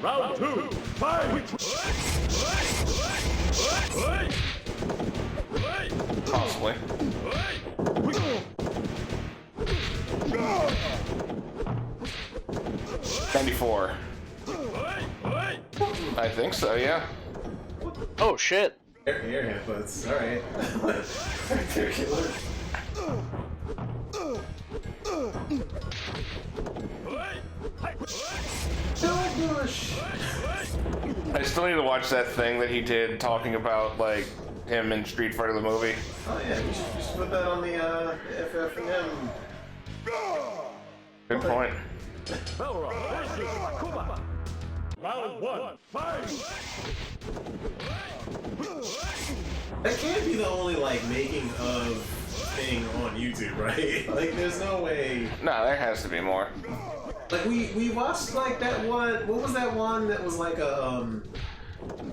Round 2, fight! Possibly. 94. I think so, yeah. Oh shit. Air headbutts, alright. They're killer. I still need to watch that thing that he did talking about, like, him in Street Fighter the movie. Oh yeah, you should put that on the FF&M. Good point. Balrog, Round 1, fight! That can't be the only, like, making of thing on YouTube, right? Like, there's no way. No, there has to be more. Like, we watched, like, that one, what was that one that was like a,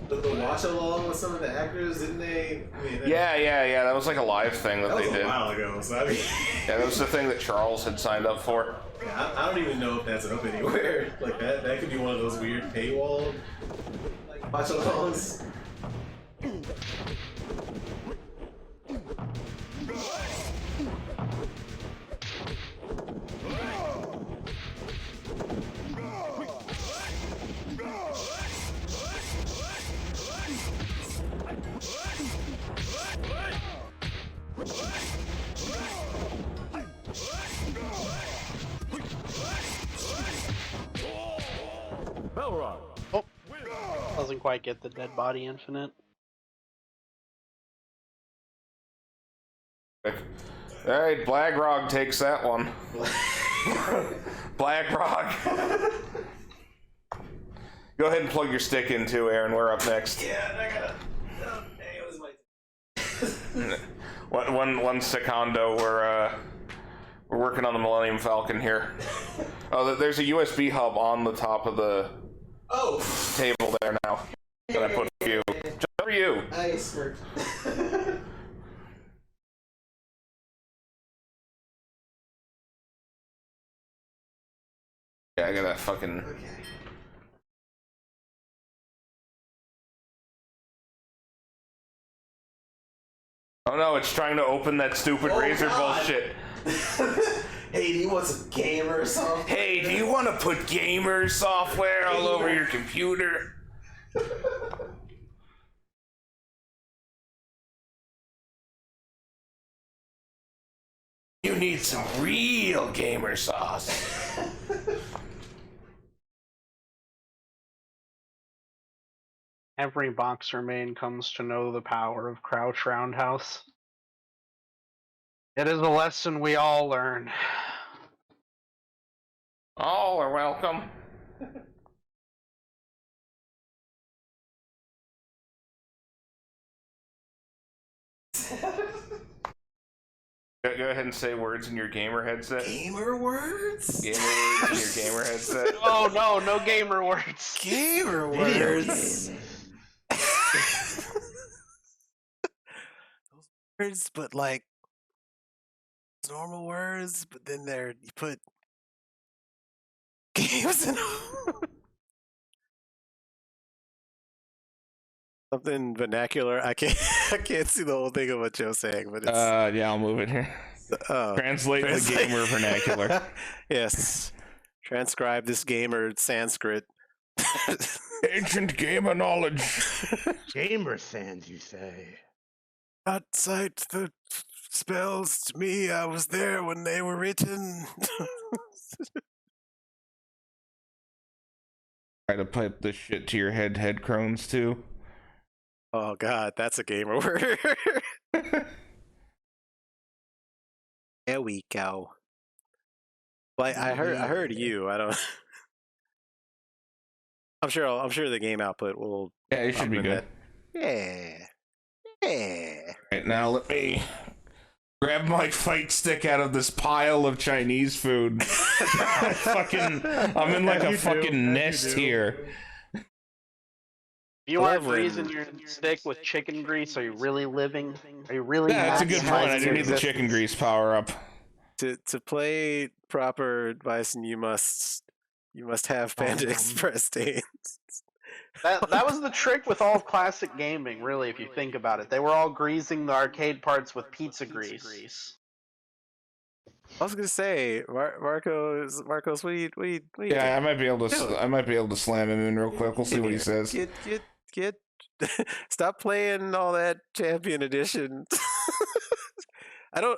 the watch along with some of the actors, didn't they? I mean, Yeah, that was like a live thing that they did. That was a while ago, so I mean... Yeah, that was the thing that Charles had signed up for. Yeah, I don't even know if that's up anywhere. Like, that could be one of those weird paywall, like, watch alongs. Balrog. Oh, doesn't quite get the dead body infinite. Alright, Balrog takes that one. Balrog. Go ahead and plug your stick in too, Aaron. We're up next. Yeah, I gotta... One secondo, we're working on the Millennium Falcon here. Oh, there's a USB hub on the top of the table there now that I put for you. Just for you. Nice. Yeah, I got that fucking... Okay. Oh no, it's trying to open that stupid Razer bullshit. Hey, do you want some gamer software? Hey, do you want to put gamer software all over your computer? You need some real gamer sauce. Every boxer main comes to know the power of crouch roundhouse. It is a lesson we all learn. All are welcome. Go ahead and say words in your gamer headset. Gamer words? Gamer words in your gamer headset. Oh no, no gamer words. Gamer words. Those words, but like normal words, but then you put games in them. Something vernacular. I can't see the whole thing of what Joe's saying, but it's Yeah, I'll move it here. Translate the gamer vernacular. Yes. Transcribe this gamer Sanskrit. Ancient gamer knowledge. Gamer fans, you say? Not cite the spells to me. I was there when they were written. Try to pipe this shit to your head crones too. Oh god, that's a gamer word. There we go. Like I heard you. I don't. I'm sure the game output will. Yeah, it should be good. Yeah. Right now, let me grab my fight stick out of this pile of Chinese food. I'm in like a fucking nest here. If you aren't freezing your stick with chicken grease, are you really living? Are you really? Yeah, that's a good point. I do need the chicken grease power up. To play proper bison, you must You must have Panda Express stains. That was the trick with all of classic gaming, really, if you think about it. They were all greasing the arcade parts with pizza grease. I was gonna say, Marcos, what are you Yeah, I might be able to slam him in real quick. We'll see what he says. Get stop playing all that Champion Edition. I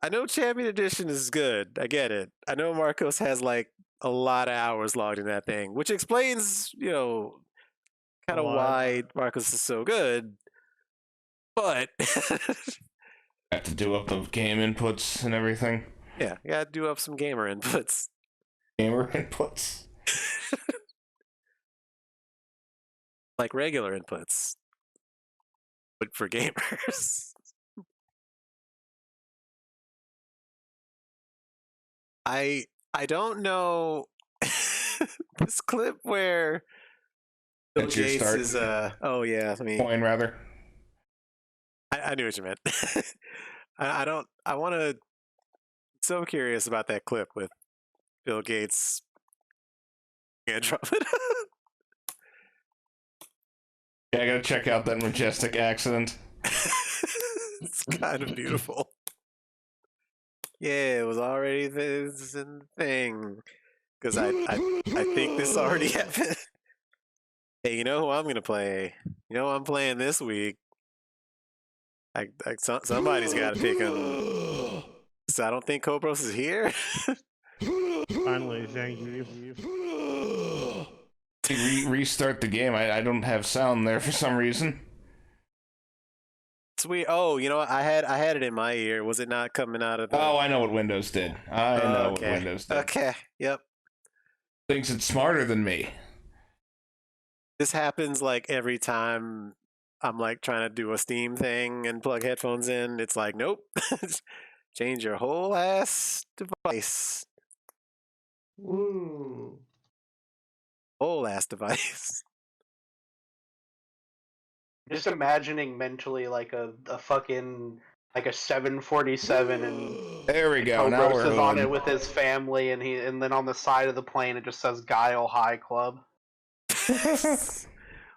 know Champion Edition is good. I get it. I know Marcos has like a lot of hours logged in that thing, which explains, kind of why Marcos is so good. But have to do up the game inputs and everything. Yeah, you gotta do up some gamer inputs. Like regular inputs. But for gamers. I don't know this clip where Bill That's your Gates start? is oh yeah, Coin rather. I knew what you meant. I wanna so curious about that clip with Bill Gates Andromeda. Yeah, I gotta check out that majestic accident. It's kind of beautiful. Yeah, it was already this thing. Because I think this already happened. Hey, you know who I'm gonna play? You know who I'm playing this week? Somebody's got to pick him. So I don't think Cobros is here. Finally, thank you. Restart the game. I don't have sound there for some reason. Sweet. Oh, you know what? I had it in my ear. Was it not coming out of the... Oh, I know what Windows did. What Windows did. Okay, yep. Thinks it's smarter than me. This happens like every time I'm like trying to do a Steam thing and plug headphones in. It's like, nope. Change your whole ass device. Woo. Whole ass device. Just imagining mentally like a fucking like a 747 and there we go. Now Cobros we're is on it with his family and then on the side of the plane it just says Guile High Club.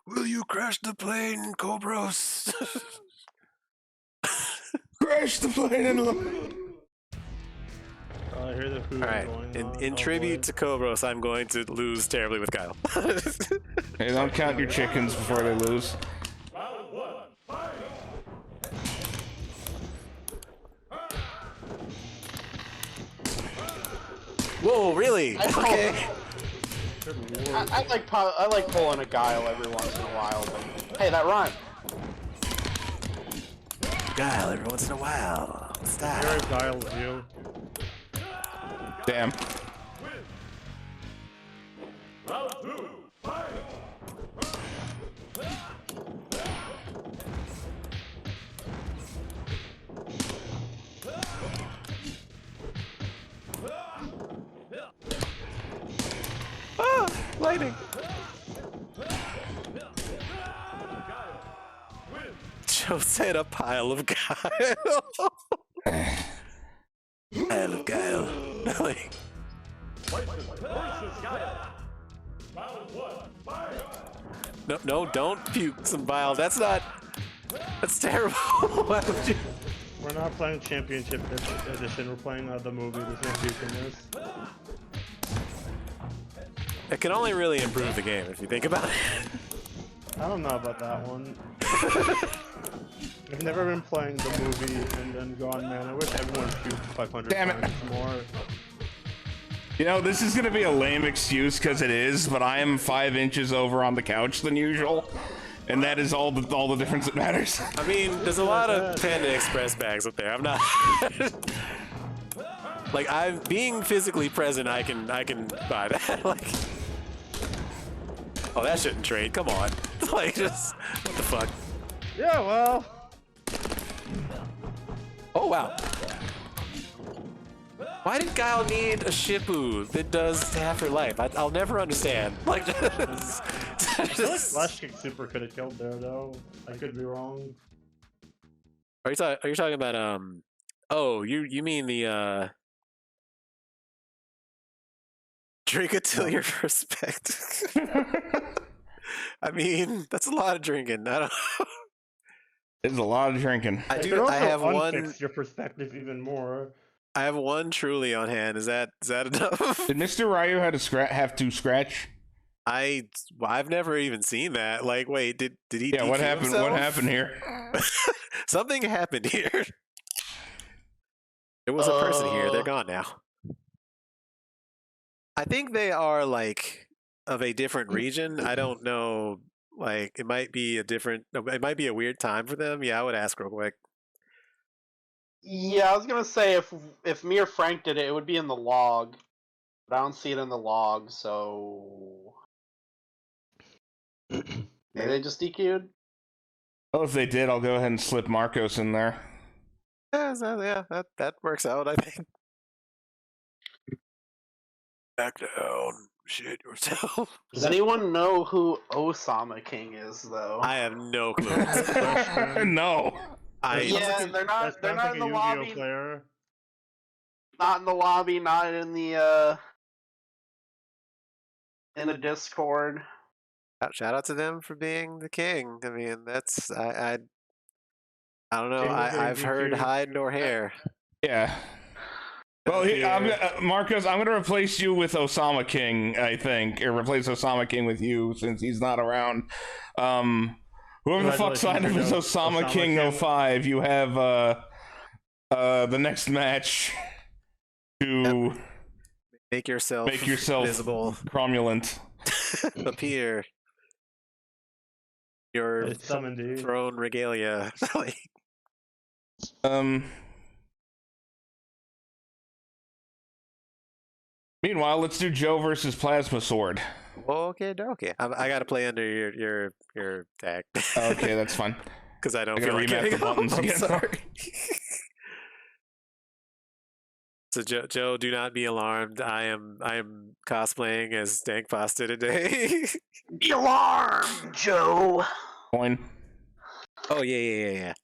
Will you crash the plane, Cobros? Crash the plane and I hear the food Alright, going on. in tribute to Cobros, I'm going to lose terribly with Guile. Hey, don't count your chickens before they lose. Whoa, really? Okay. I like pulling a Guile every once in a while, but hey, that rhymed. Guile every once in a while. Stop. Here dials you. Damn. Round 2, fight! Ah, lightning. Joe said a pile of Guile. Pile of Guile. Like, no, don't puke some bile. That's terrible. Why would you? We're not playing Championship Edition, we're playing the movie. There's no puke in this. It can only really improve the game if you think about it. I don't know about that one. I've never been playing the movie and then gone, man, I wish everyone puked 500 Damn it. times more. You know, this is gonna be a lame excuse because it is, but I am 5 inches over on the couch than usual, and that is all the difference that matters. I mean, there's a lot of Panda Express bags up there. I'm not like I'm being physically present. I can buy that. Like, oh, that shouldn't trade. Come on, like just what the fuck? Yeah, well. Oh wow. Why did Guile need a Shipu that does half her life? I'll never understand. Like, Flash Kick Super could have killed there, though. I could be wrong. Are you talking about oh, you mean the Drink until you're respect. I mean, that's a lot of drinking. I don't. It's a lot of drinking. It could also I have unfix one. your perspective even more. I have one truly on hand. Is that enough? Did Mr. Ryu have to scratch? I've never even seen that. Like, wait, did he? Yeah, what DQ happened? himself? What happened here? Something happened here. There was a person here. They're gone now. I think they are like of a different region. I don't know. Like, it might be a different. It might be a weird time for them. Yeah, I would ask real quick. Yeah, I was gonna say if me or Frank did it, it would be in the log, but I don't see it in the log, so maybe they just DQ'd. Oh, if they did, I'll go ahead and slip Marcos in there. Yeah, that works out. I think. Back down. Shit yourself. Does anyone know who Osama King is, though? I have no clue. No. Yeah, they're not in the Yu-Gi-Oh lobby. player. Not in the lobby. Not in the in a Discord. Shout out to them for being the king. I mean, that's I don't know. King of the I've heard DQ. hide nor hair. Yeah. Well, Marcos, I'm going to replace you with Osama King, I think, or replace Osama King with you since he's not around. Whoever the fuck signed up as Osama King 05, you have the next match to make yourself visible, cromulent, appear. Your throne regalia. Meanwhile, let's do Joe versus Plasma Sword. Okay. I gotta play under your tag. Okay, that's fine. Because I don't feel like getting the buttons again. Sorry. So Joe, do not be alarmed. I am cosplaying as Dank Pasta today. Be alarmed, Joe. Coin. Oh yeah.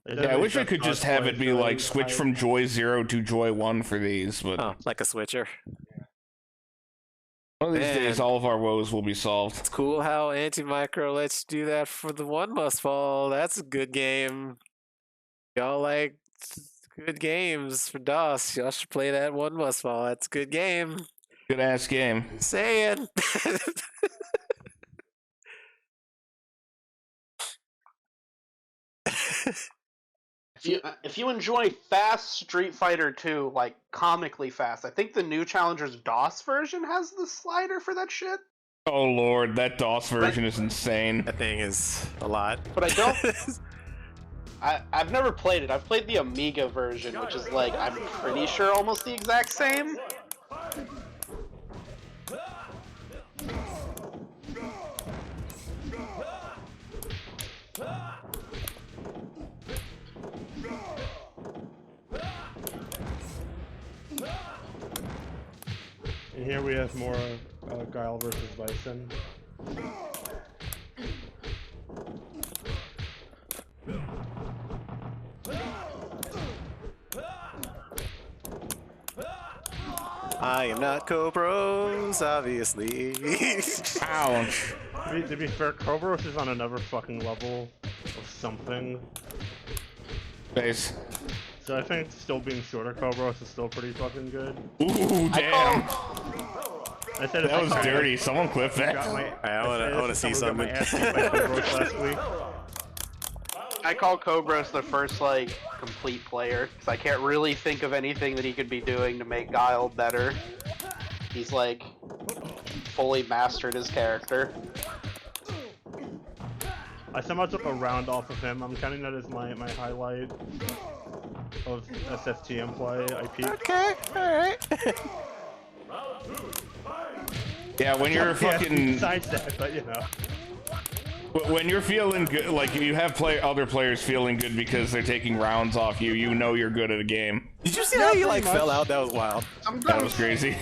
Yeah, I wish I could just have it be like switch from Joy 0 to Joy 1 for these, but like a switcher. One of these days, all of our woes will be solved. It's cool how Auntie Marco lets you do that for the one must fall. That's a good game. Y'all like good games for DOS. Y'all should play that one must fall. That's a good game. Good ass game. Saying. If you enjoy fast Street Fighter 2, like comically fast, I think the new Challenger's DOS version has the slider for that shit. Oh lord, that DOS version is insane. That thing is a lot. But I don't. I've never played it. I've played the Amiga version, which is like I'm pretty sure almost the exact same. And here we have more Guile versus Bison. I am not Cobros, obviously. Ouch. To be fair, Cobros is on another fucking level of something. Base. So I think still being shorter Cobros is still pretty fucking good. Ooh, damn. I said that was dirty. Someone clip that. I want to see something. Last week. I call Cobros the first, like, complete player, because I can't really think of anything that he could be doing to make Guile better. He's, like, fully mastered his character. I somehow took a round off of him. I'm counting that as my highlight of SFTM play. I peaked. Okay, alright. Yeah, when you're fucking... Besides that, but you know. When you're feeling good, like you have other players feeling good because they're taking rounds off you, you know you're good at a game. Did you see how you like fell out? That was wild. That was crazy.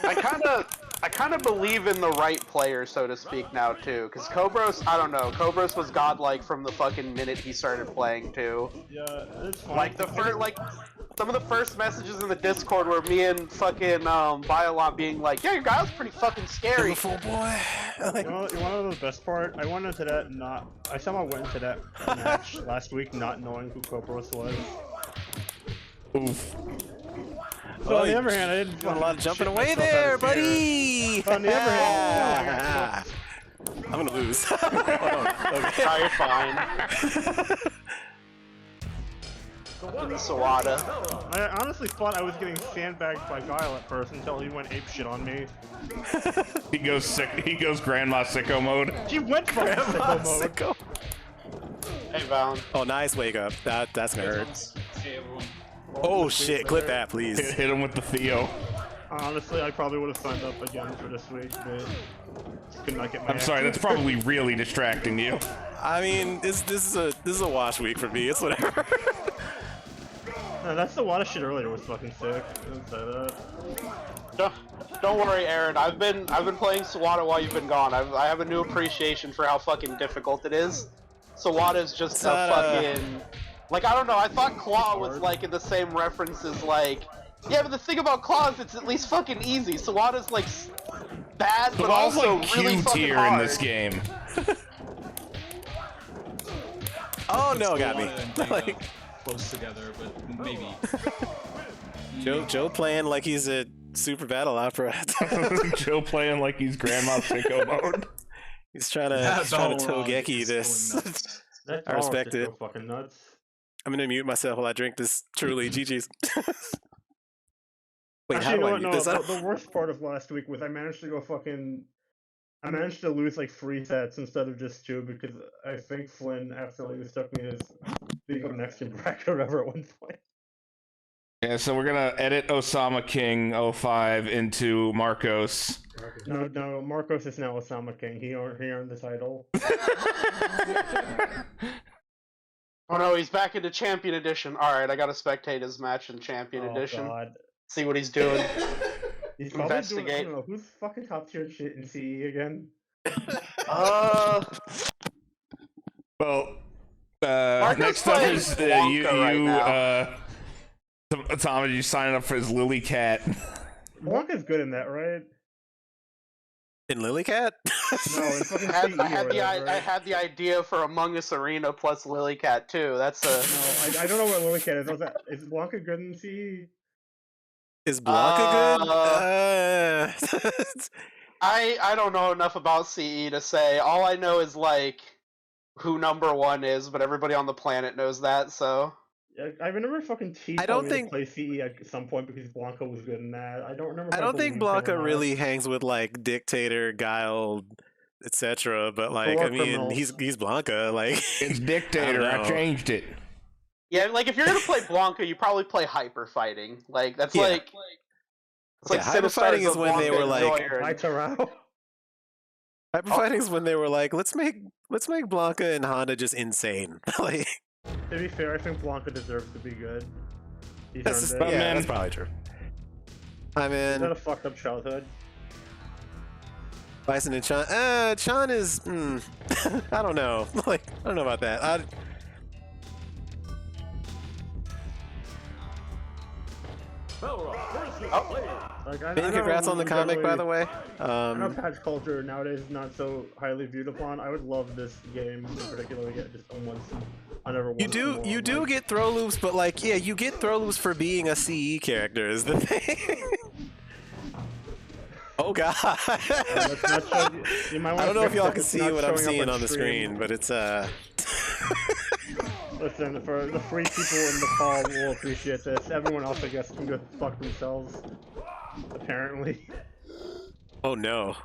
I kind of believe in the right player, so to speak, now too. Because Cobros, I don't know, Cobros was godlike from the fucking minute he started playing too. Yeah, it's fine. Like the first, some of the first messages in the Discord were me and fucking Valen being like, "Yeah, your guy was pretty fucking scary." Beautiful boy. You know the best part? I went into that I somehow went into that match last week not knowing who Kopros was. Oof. So on the other hand, I didn't a lot of jumping shit away myself out there, of fear. buddy. On the other hand, I'm gonna lose. Hold on. Okay. Oh, you're fine. Sawada. I honestly thought I was getting sandbagged by Guile at first until he went apeshit on me. He goes sick. He goes Grandma Sicko mode. He went for sicko mode. Sicko. Hey, Valen. Oh, nice wake up. That's gonna hurt. Oh shit! Clip that, please. Hit him with the Theo. Honestly, I probably would have signed up again for this week, but could not get my. I'm sorry. That's probably really distracting you. I mean, this is a wash week for me. It's whatever. No, that's the water shit earlier was fucking sick. I didn't say that. Don't worry, Aaron. I've been playing Sawada while you've been gone. I have a new appreciation for how fucking difficult it is. Sawada's just a fucking like I don't know. I thought Claw was like in the same references like yeah, but the thing about Claw is it's at least fucking easy. Sawada's like bad, but Claw's also like really Q fucking tier hard. in this game. Oh no, got me. Like, close together, but maybe. Joe playing like he's a super battle opera. Joe playing like he's Grandma Sicko mode. He's trying to Togeki this. I respect it. Fucking nuts. I'm gonna mute myself while I drink this truly GG's. Wait, Actually, how do I mute this? The worst part of last week was I managed to lose like 3 sets instead of just 2 because I think Flynn accidentally mistook me as being up next in bracket or whatever at one point. Yeah, so we're gonna edit Osama King 05 into Marcos. No, Marcos is now Osama King. He earned the title. Oh no, he's back into Champion Edition. Alright, I gotta spectate his match in Champion Edition. God. See what he's doing. He's probably Investigate. doing, I don't know, who's fucking top tier shit in CE again? Well, Marcos next up playing is Blanca right now. Tom, are you signing up for his Lily Cat? Blanca's good in that, right? In Lilycat? No, in fucking I CE I had the idea for Among Us Arena plus Lilycat too. That's a. No, I don't know what Lilycat is. Is Blanca good in CE? Is Blanca good? I don't know enough about CE to say. All I know is like who number 1 is, but everybody on the planet knows that. So. Yeah, I remember fucking T told me to play CE at some point because Blanca was good in that. I don't remember. I don't think Blanca really hangs with like Dictator, Guile, etc. But like, I mean, he's Blanca. Like, It's Dictator. I changed it. Yeah, like if you're gonna play Blanca, you probably play Hyper Fighting. Like that's like. It's like Hyper Fighting is when they were like. Hyper Fighting is when they were like, let's make Blanca and Honda just insane. Like. To be fair, I think Blanca deserves to be good. That's probably true. I mean, he's had a fucked up childhood. Bison and Chan. Chan is. I don't know. Like, I don't know about that. Congrats on the comic, by the way. I know patch culture nowadays is not so highly viewed upon. I would love this game in particular to get just once. You do get throw loops, but like, yeah, you get throw loops for being a CE character is the thing. Oh god. I don't know if y'all can see what I'm seeing on the screen, but it's Listen, for the 3 people in the call will appreciate this. Everyone else, I guess, can go fuck themselves. Apparently. Oh no.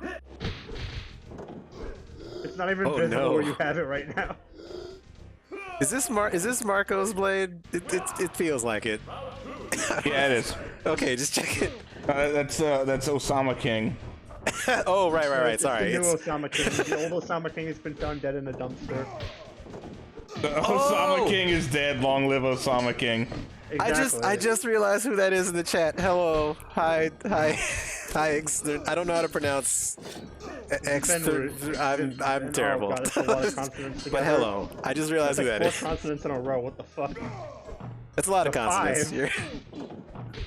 It's not even visible where you have it right now. Is this Marco's blade? It feels like it. Yeah, it is. Okay, just check it. That's Osama King. Oh right. Sorry. It's the new Osama King. The old Osama King has been found dead in a dumpster. Osama King is dead. Long live Osama King. Exactly. I just realized who that is in the chat. Hello, hi. I don't know how to pronounce X. I'm terrible. God, it's a lot of consonants But hello, I just realized who that is. 4 consonants in a row. What the fuck? That's a lot of The consonants. 5. You're...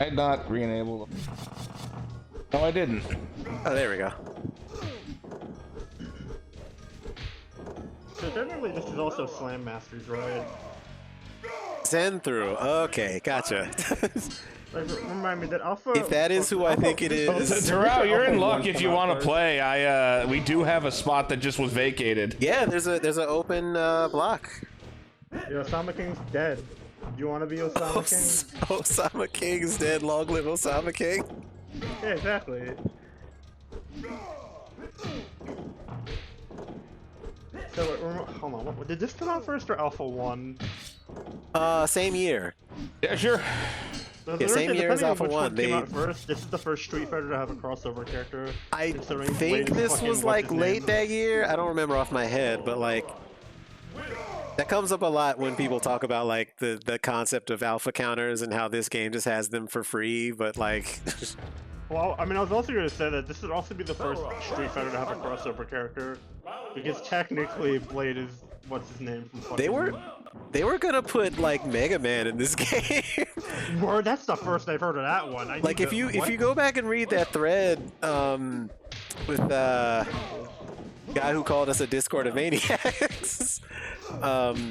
I did not re-enable them. No, I didn't. Oh, there we go. So technically, this is also Slam Masters, right? Zen through. Okay, gotcha. Like, remind me that Alpha. If that is who I think it is. Terrell, you're in Alpha luck one's if come you out want to first. play. We do have a spot that just was vacated. Yeah, there's an open block. Yeah, Osama King's dead. Do you want to be Osama King? Osama King is dead. Long live Osama King. Yeah, exactly. So, hold on. Did this come out first or Alpha 1? Same year. Yeah, sure. So Yeah, same year as depending on Alpha which 1. Came out first. This is the first Street Fighter to have a crossover character. I considering think Blade is this fucking was like what's his late name. that year. I don't remember off my head, but like that comes up a lot when people talk about like the concept of alpha counters and how this game just has them for free. But like, Well, I mean, I was also going to say that this would also be the first Street Fighter to have a crossover character, because technically Blade is what's his name from fucking. they were gonna put like Mega Man in this game. Word, that's the first I've heard of that one. Like if you go back and read that thread with guy who called us a Discord of maniacs,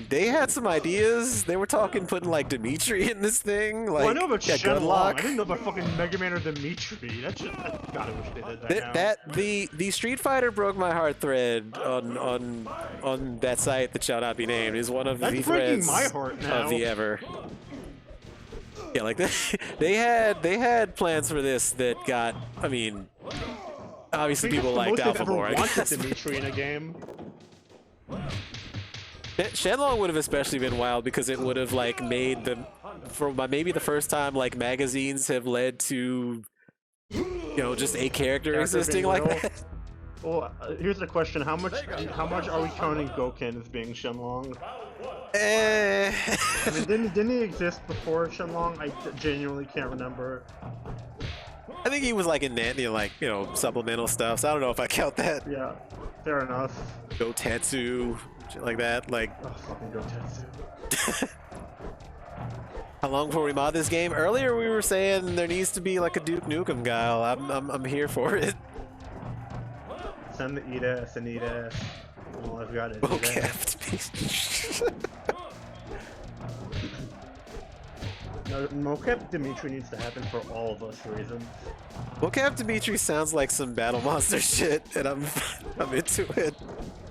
they had some ideas. They were talking putting like Dimitri in this thing. Like, Well, I know about yeah, Shenlong. I Gunlock. didn't know about fucking Mega Man or Dimitri. That shit. God, I wish they did that. Now. The Street Fighter broke my heart thread on that site that shall not be named is one of That's the breaking threads my heart now. of the ever. Yeah, like they had plans for this that got. I mean, obviously people liked Alpha more. I wanted guess. Dimitri in a game. Shenlong would have especially been wild because it would have like made the for maybe the first time like magazines have led to just a character existing being like real. that. Well, here's the question: How much are we counting Gouken as being Shenlong? Eh. I mean, didn't he exist before Shenlong? I genuinely can't remember. I think he was like in that, supplemental stuff. So I don't know if I count that. Yeah, fair enough. Go Tetsu, shit like that. Like, Oh, fucking Gotetsu. how long before we mod this game? Earlier we were saying there needs to be like a Duke Nukem guile. I'm here for it. Send the eat ass and eat ass. All I've got is eat Okay. ass. No, Mocap Dimitri needs to happen for all of us reasons. Mocap Dimitri sounds like some Battle Monster shit, and I'm into it.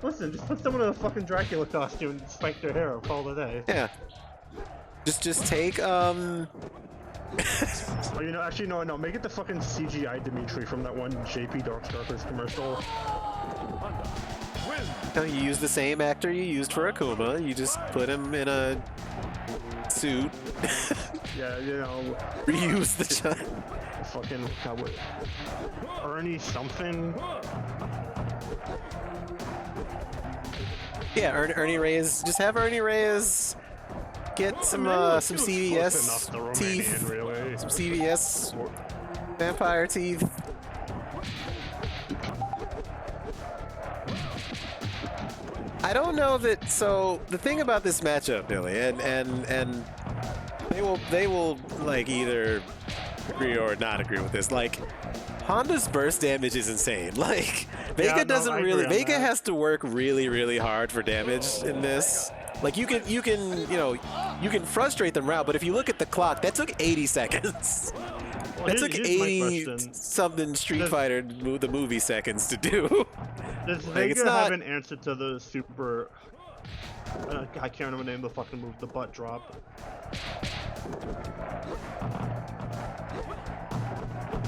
Listen, just put someone in a fucking Dracula costume and spike their hair. Call it a day. Yeah. Just take Oh, actually, no. Make it the fucking CGI Dimitri from that one JP Darkstalkers commercial. you use the same actor you used for Akuma. You just put him in a suit. Yeah, Reuse the shot. fucking God, what? Ernie something. Yeah, Ernie Reyes. Just have Ernie Reyes get some He was CVS close enough to Romanian, teeth, really. some CVS vampire teeth. I don't know that. So the thing about this matchup, Billy, and they will like either agree or not agree with this. Like Honda's burst damage is insane. Like Vega doesn't I agree really. on Vega that. has to work really hard for damage in this. Like you can frustrate them out, but if you look at the clock, that took 80 seconds. Well, That took here's my 80 question. something Street Does- Fighter the movie seconds to do. Does Like, it's Vega not- have an answer to the super? I can't remember the name of the fucking move. The butt drop.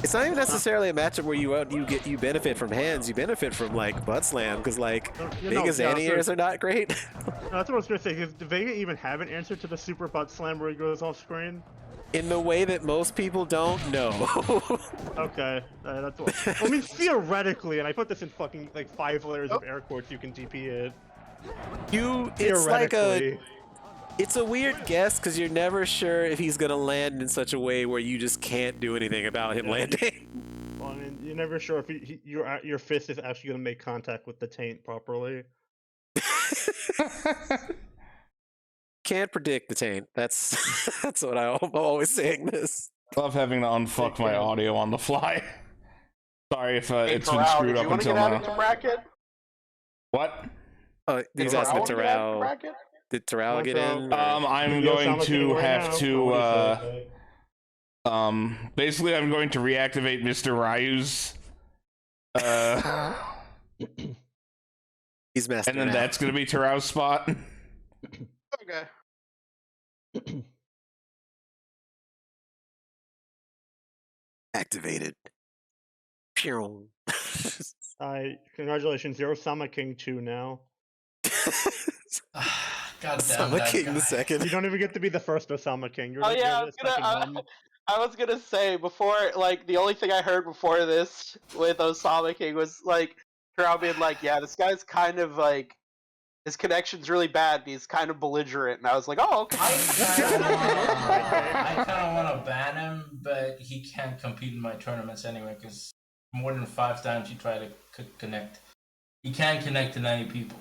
It's not even necessarily a matchup where you benefit from hands. You benefit from like butt slam because like Vega's anti-airs are not great. No, that's what I was gonna say. Does Vega even have an answer to the super butt slam where he goes off screen? In the way that most people don't know. Okay, that's what. I mean, theoretically, and I put this in fucking like 5 layers of air quotes. You can DP it. It's like Theoretically. it's a weird guess because you're never sure if he's gonna land in such a way where you just can't do anything about him landing. Well, I mean, you're never sure if your fist is actually gonna make contact with the taint properly. can't predict the taint. That's that's what I'm always saying this. I love having to unfuck my audio on the fly. Sorry if Hey, it's been Terrell, screwed did up you want to until get now. out into bracket? What? Oh, he's Terrell, asking if wanna get out into Terrell. bracket? Did Terrell get in? or- I'm Maybe going Osama to King right have now. to What do you say? basically I'm going to reactivate Mr. Ryu's He's messed and then around. that's gonna be Terrell's spot. Okay. Activated. Pew. Congratulations, you're Osama King 2 now. God damn Summer that King guy. the second. You don't even get to be the first Osama King. You're Oh like, yeah, you're the second one. I was gonna say before, like the only thing I heard before this with Osama King was like Terrell being like, "Yeah, this guy's kind of like his connection's really bad. And he's kind of belligerent," and I was like, "Oh, okay." I kind of want to ban him, but he can't compete in my tournaments anyway because more than 5 times he tried to connect. He can't connect to 90 people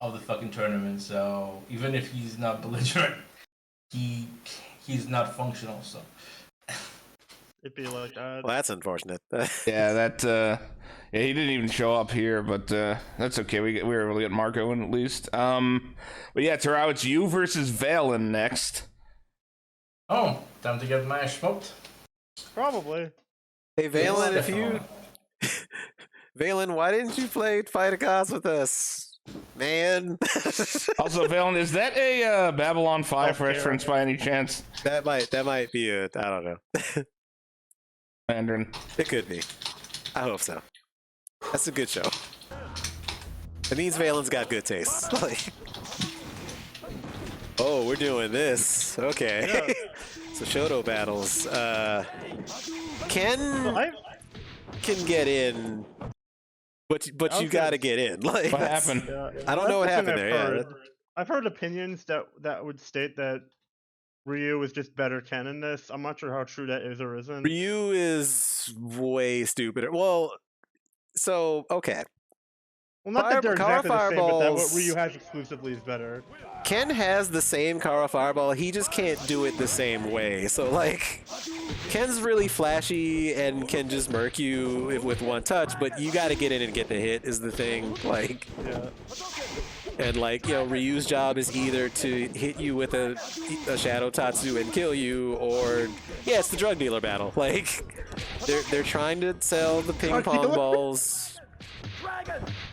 of the fucking tournament, so even if he's not belligerent, he's not functional, so. It'd be like that. Well, that's unfortunate. Yeah, that yeah, he didn't even show up here, but that's okay. We were able to get Marco in at least. But yeah, Terrell, it's you versus Valen next. Oh, time to get my smoked. Probably. Hey Valen, if you Valen, why didn't you play Fight a Gods with us, man? Also, Valen, is that a Babylon 5 Oh, reference by any chance? that might be it. I don't know. Mandarin. It could be. I hope so. That's a good show. It means Valen's got good taste. Like, oh, we're doing this. Okay. Yeah. So Shoto battles. Ken I, can get in, but you gotta get in. Like, What happened? yeah, I don't know what that's the happened thing there. I've heard. I've heard opinions that would state that Ryu is just better Ken in this. I'm not sure how true that is or isn't. Ryu is way stupider. Well, so okay. Well, not that they're Kara exactly the same, but that what Fireballs- Ryu has exclusively is better. Ken has the same Kara Fireball, he just can't do it the same way. So, like, Ken's really flashy and can just murk you with one touch, but you gotta get in and get the hit is the thing. Like, Yeah. and like, you know, Ryu's job is either to hit you with a Shadow Tatsu and kill you, or, yeah, it's the drug dealer battle. Like, they're trying to sell the ping pong balls.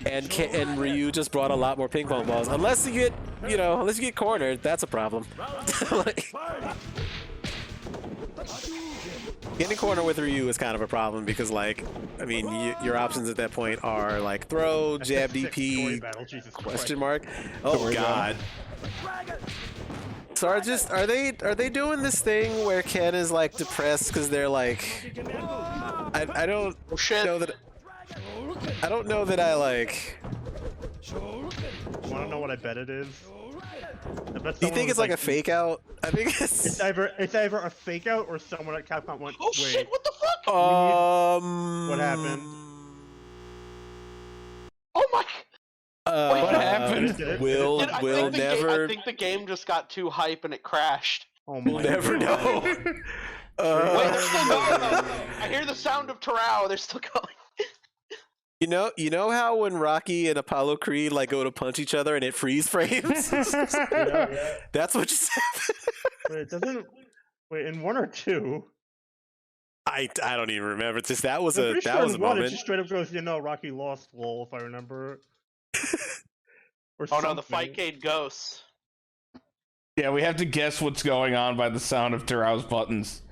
And Ryu just brought a lot more ping pong balls. Unless you get cornered, that's a problem. Like, getting cornered with Ryu is kind of a problem because, like, I mean, your options at that point are like throw, jab, DP, question mark. Oh God. So are they doing this thing where Ken is like depressed because they're like, I don't know that. I don't know that I like. Want to know what I bet it is? I bet Do you think it's like a fake out? I think It's it's. either a fake out or someone at Capcom went. Oh Wait, shit! What the fuck? what happened? Oh my! What happened? Is it? We'll Dude, I never think the game just got too hype and it crashed. Oh my never God. know. Wait, they're still going though. I hear the sound of Terrell. They're still going. You know how when Rocky and Apollo Creed like go to punch each other and it freeze frames? Yeah. That's what just happened. Wait, it doesn't. Wait, in 1 or 2. I don't even remember. It's just that was I'm a pretty that sure was a in 1 it moment. just straight up goes, Rocky lost, lol, if I remember. Or Oh no, the something. Fightcade ghosts. Yeah, we have to guess what's going on by the sound of Terrell's buttons.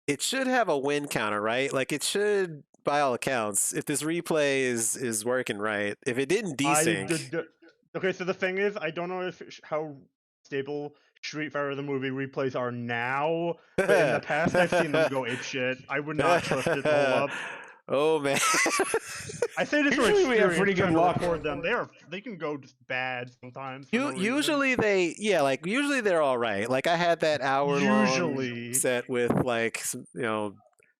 It should have a win counter, right? Like it should, by all accounts, if this replay is working right. If it didn't desync, Okay, so the thing is, I don't know how stable Street Fighter the movie replays are now, but in the past I've seen them go apeshit. I would not trust it to hold up. Oh man. I say this for Usually we have experience, pretty good trying to luck. record them. They can go just bad sometimes. for no reason. Usually they're all right. Like I had that hour long Usually. set with like some,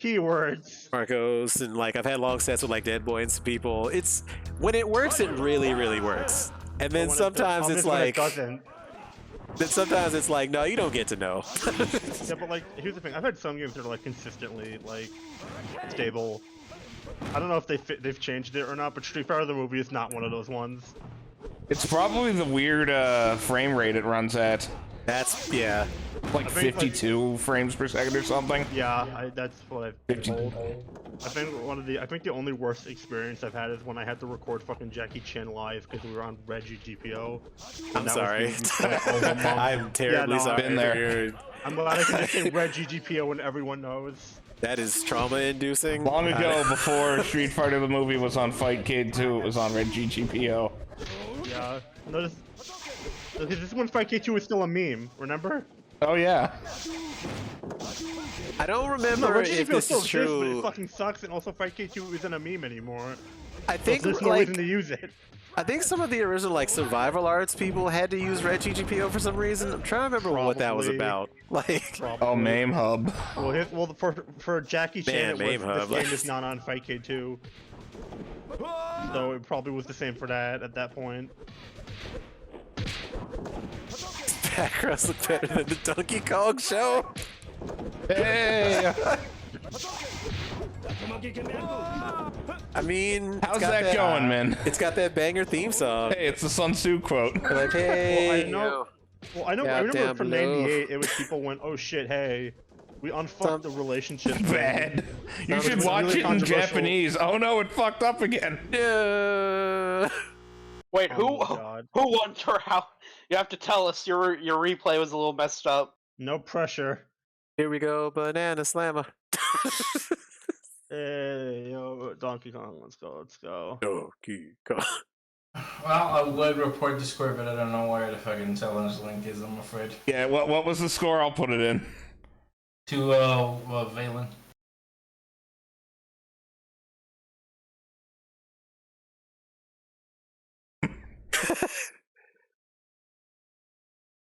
Keywords. Marcos, and like I've had long sets with like Dead Boy and some people. It's when it works, it really, really works. And then But when sometimes the it's problem is when like, it doesn't. then sometimes it's like, no, you don't get to know. Yeah, but like, here's the thing. I've had some games that are like consistently like stable. I don't know if they've changed it or not, but Street Fighter the movie is not one of those ones. It's probably the weird frame rate it runs at. That's, yeah. Like 52 frames per second or something. Yeah, that's what I've been told. I think the only worst experience I've had is when I had to record fucking Jackie Chan live because we were on Reggie GPO. I'm sorry. I'm terribly sorry. Been there. I'm glad I can just say Reggie GPO when everyone knows. That is trauma-inducing. Long ago, before Street Fighter the movie was on Fightcade 2, it was on Red GGPO. Yeah. Notice. Because this one Fightcade 2 is still a meme, remember? Oh yeah. I don't remember if this is true. But it fucking sucks, and also Fightcade 2 isn't a meme anymore. I think There's no reason to use it. I think some of the original like survival arts people had to use Red GGPO for some reason. I'm trying to remember what that was about. Like, oh, Mame Hub. Well, for Jackie Chan, this Hub. game is not on Fightcade 2, so it probably was the same for that at that point. backgrounds look better than the Donkey Kong show. Hey. I mean, how's that going, man? It's got that banger theme song. Hey, it's the Sun Tzu quote. Like, hey. I remember from '98, it was people went, oh shit, hey, we unfucked the relationship. Bad. You should watch really it in Japanese. Oh no, it fucked up again. Yeah. Wait, who won your house? You have to tell us your replay was a little messed up. No pressure. Here we go, banana slammer. Hey, yo, Donkey Kong, let's go. Donkey Kong. Well, I would report the score, but I don't know where the fucking challenge link is, I'm afraid. Yeah, what was the score? I'll put it in. To Valen.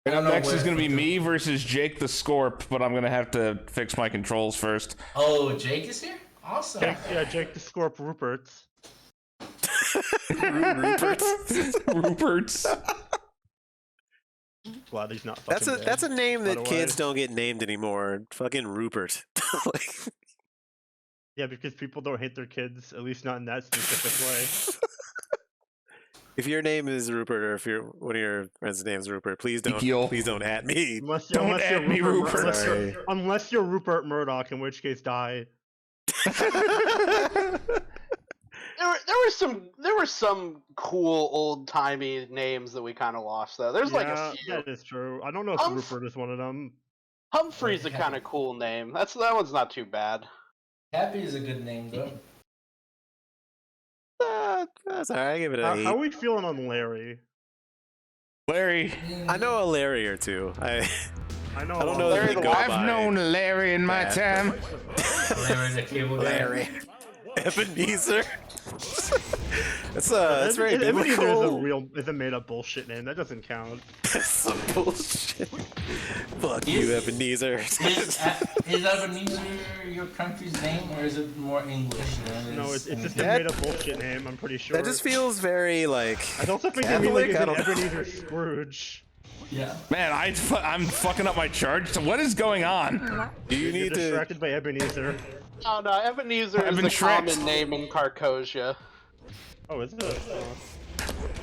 Next is going to be me versus Jake the Scorp, but I'm going to have to fix my controls first. Oh, Jake is here? Awesome. Jake the Scorp Ruperts. Ruperts. Glad he's not fucking dead, that's a name that by the kids way. don't get named anymore. Fucking Rupert. Like, Yeah, because people don't hate their kids, at least not in that specific way. if your name is Rupert, or if one of your friends' name is Rupert, please don't at me. Don't at me, Rupert. Unless you're Rupert Murdoch, in which case die. There were some cool old timey names that we kind of lost though. There's like a few. That is true. I don't know if Rupert is one of them. Humphrey's a kind of cool name. That one's not too bad. Happy is a good name though. That's alright. I give it a 8. How are we feeling on Larry? Larry. I know a Larry or two. I don't know Larry that the I've known Larry in my time. Larry the cable guy. Larry. Ebenezer. That's very Ebenezer biblical. is a made up bullshit name. That doesn't count. That's some bullshit. Fuck you, Ebenezer. Is Ebenezer your country's name, or is it more English? No, it's just a made up bullshit name. I'm pretty sure. That just feels very like. I also think they mean like Ebenezer Scrooge. Yeah. Man, I'm fucking up my charge. So what is going on? Do you need You're distracted by Ebenezer. Oh no, Ebenezer is the common name in Carcosia. Oh, is it?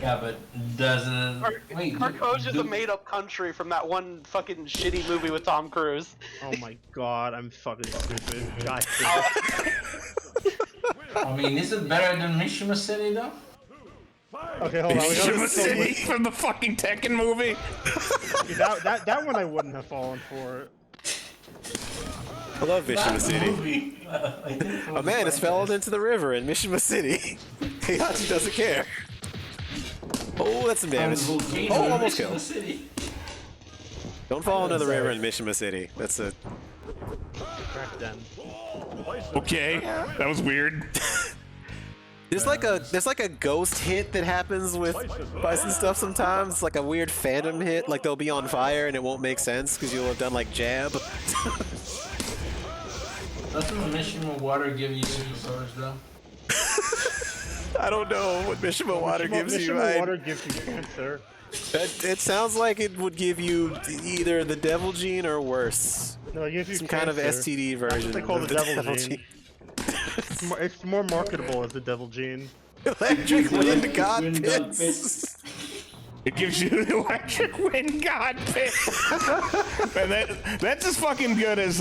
Yeah, but doesn't. Wait, Carcosia's a made-up country from that one fucking shitty movie with Tom Cruise. Oh my god, I'm fucking stupid. God. I mean, is it better than Mishima City though? Okay, hold on. Mishima City from the fucking Tekken movie. that one I wouldn't have fallen for. I love Mishima City. A man has fallen into the river in Mishima City. Heihachi doesn't care. Oh, that's some damage. Oh, almost killed. Don't fall into the river in Mishima City. That's a. Crack den. Okay, that was weird. There's like a ghost hit that happens with Bison stuff sometimes. It's like a weird phantom hit. Like they'll be on fire and it won't make sense because you'll have done like jab. Doesn't the Mishima water give you superpowers though? I don't know what Mishima water gives you. Mishima water gives you cancer. It sounds like it would give you either the devil gene or worse. No, it gives you Some cancer. kind of STD version. That's what they call of the devil gene. It's more marketable as the devil gene. Electric wind god pits. It gives you the electric wind god pit. And that's as fucking good as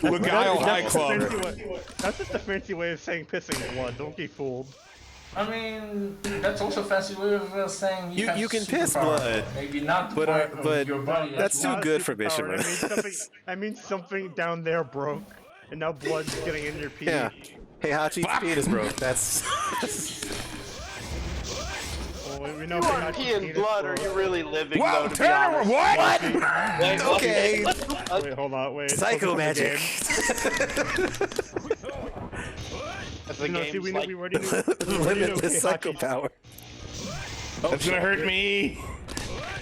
Beguile High Club. That's just a fancy way of saying pissing blood. Don't be fooled. I mean, that's also a fancy way of saying You can piss superpower. blood. Maybe not the But, part of but your body. that's too Not a good for superpower. Mishima. I mean something down there broke, and now blood's getting in your pee. Yeah. Hey, Hachi's penis broke. That's. Well, we know You are Hachi's peeing penis blood, or are broke. you really living Whoa, though, to be Turner, honest? what? Okay. Wait, hold on, wait. Psycho Focus on the magic. As the game. No, see, game's we like, already knew. Limitless psycho Heihachi's- power. That's gonna hurt me.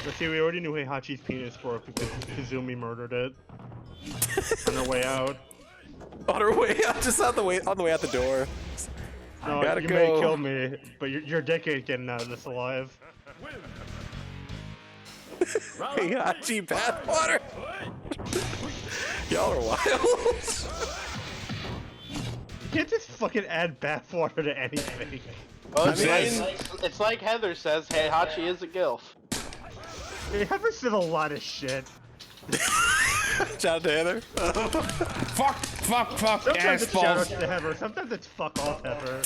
Let's see, we already knew Heihachi's penis broke because Kazumi murdered it. On her way out. On her way out, just on the way out the door. No, Gotta you go. may kill me, but your dick ain't getting out of this alive. Hey, Hachi bathwater. Y'all are wild. You can't just fucking add bathwater to anything. well, I it's like Heather says, hey, Hachi is a gilf. They haven't said a lot of shit. Shout out to Heather. Fuck, Sometimes it's shout out assballs. to Heather, sometimes it's fuck off Heather.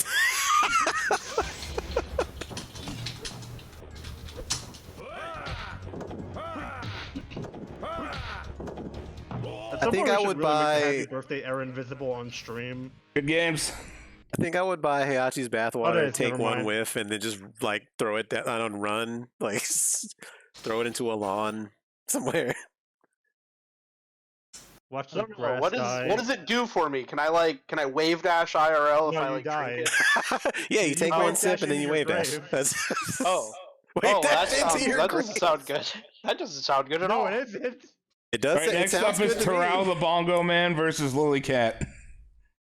I think I would buy. Happy birthday, Aaron Visible on stream. Good games. I think I would buy Heihachi's bathwater Okay, and take never one mind. whiff and then just like throw it down on run, like throw it into a lawn somewhere. Watch I the don't know, grass what die. does it do for me? Can I wave dash IRL if No, I you like die. drink it? Yeah, you take Oh, one sip dash and then into you your wave dash. grave. That's Oh. wave Oh, that, dash into your that grave. doesn't sound good. That doesn't sound good at all. No, it isn't. It does. All right, It next sounds up is good to me. Terrell the Bongo Man versus Lily Cat.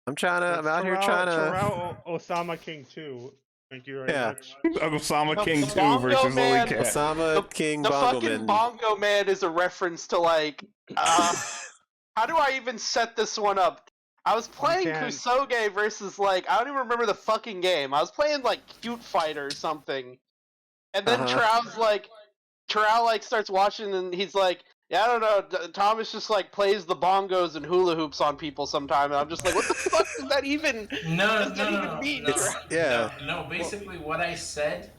I'm out here trying to. Terrell Osama King 2. Thank you very Yeah. much. Osama No, King 2 Bongo versus Lily Man. Cat. Osama King The Bongo fucking Man. Bongo Man is a reference to like, how do I even set this one up? I was playing can't. Kusoge versus like, I don't even remember the fucking game. I was playing like Cute Fighter or something. And then Trow like starts watching and he's like, yeah, I don't know, Thomas just like plays the bongos and hula hoops on people sometime. And I'm just like, what the fuck does that even mean? No, basically what I said,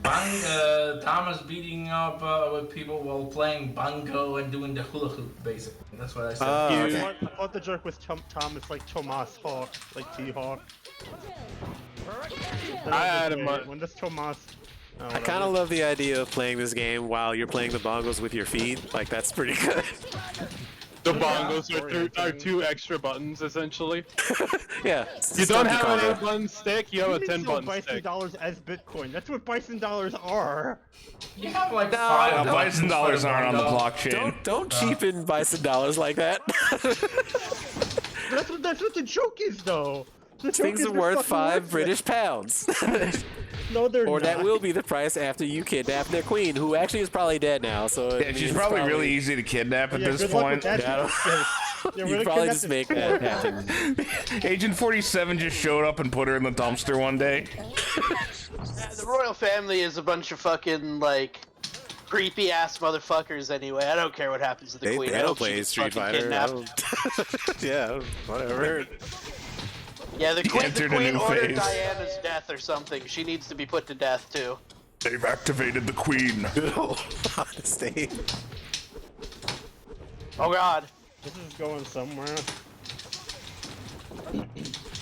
Thomas beating up with people while playing bongo and doing the hula hoop, basically. That's what I said. Okay. I thought the joke was Thomas like Tomas Hawk, like T-Hawk. I had him. When this Tomas... I kind of love the idea of playing this game while you're playing the bongos with your feet. Like that's pretty good. The bongos are two extra buttons essentially. Yeah. You don't have an combo. 8-button stick, you have a 10-button Bison stick. dollars as Bitcoin. That's what Bison dollars are. You have like No, five no, Bison dollars aren't on the bongo. blockchain. Don't cheapen bison dollars like that. That's what the joke is, though. The joke Things is are they're worth fucking $5 British pounds. No, they're Or not. that will be the price after you kidnap their queen, who actually is probably dead now. So Yeah, she's probably really easy to kidnap at this good luck point. with that. Yeah, Yeah, you we're probably gonna just kidnap make this that poor happen. Agent 47 just showed up and put her in the dumpster one day. The royal family is a bunch of fucking like creepy ass motherfuckers anyway. I don't care what happens to the They queen. I don't hope she play gets Street fucking Fighter. I kidnapped. don't... yeah, whatever. Yeah, the queen entered a new ordered phase. Diana's death or something. She needs to be put to death too. They've activated the queen. Good old honesty. Oh god. This is going somewhere.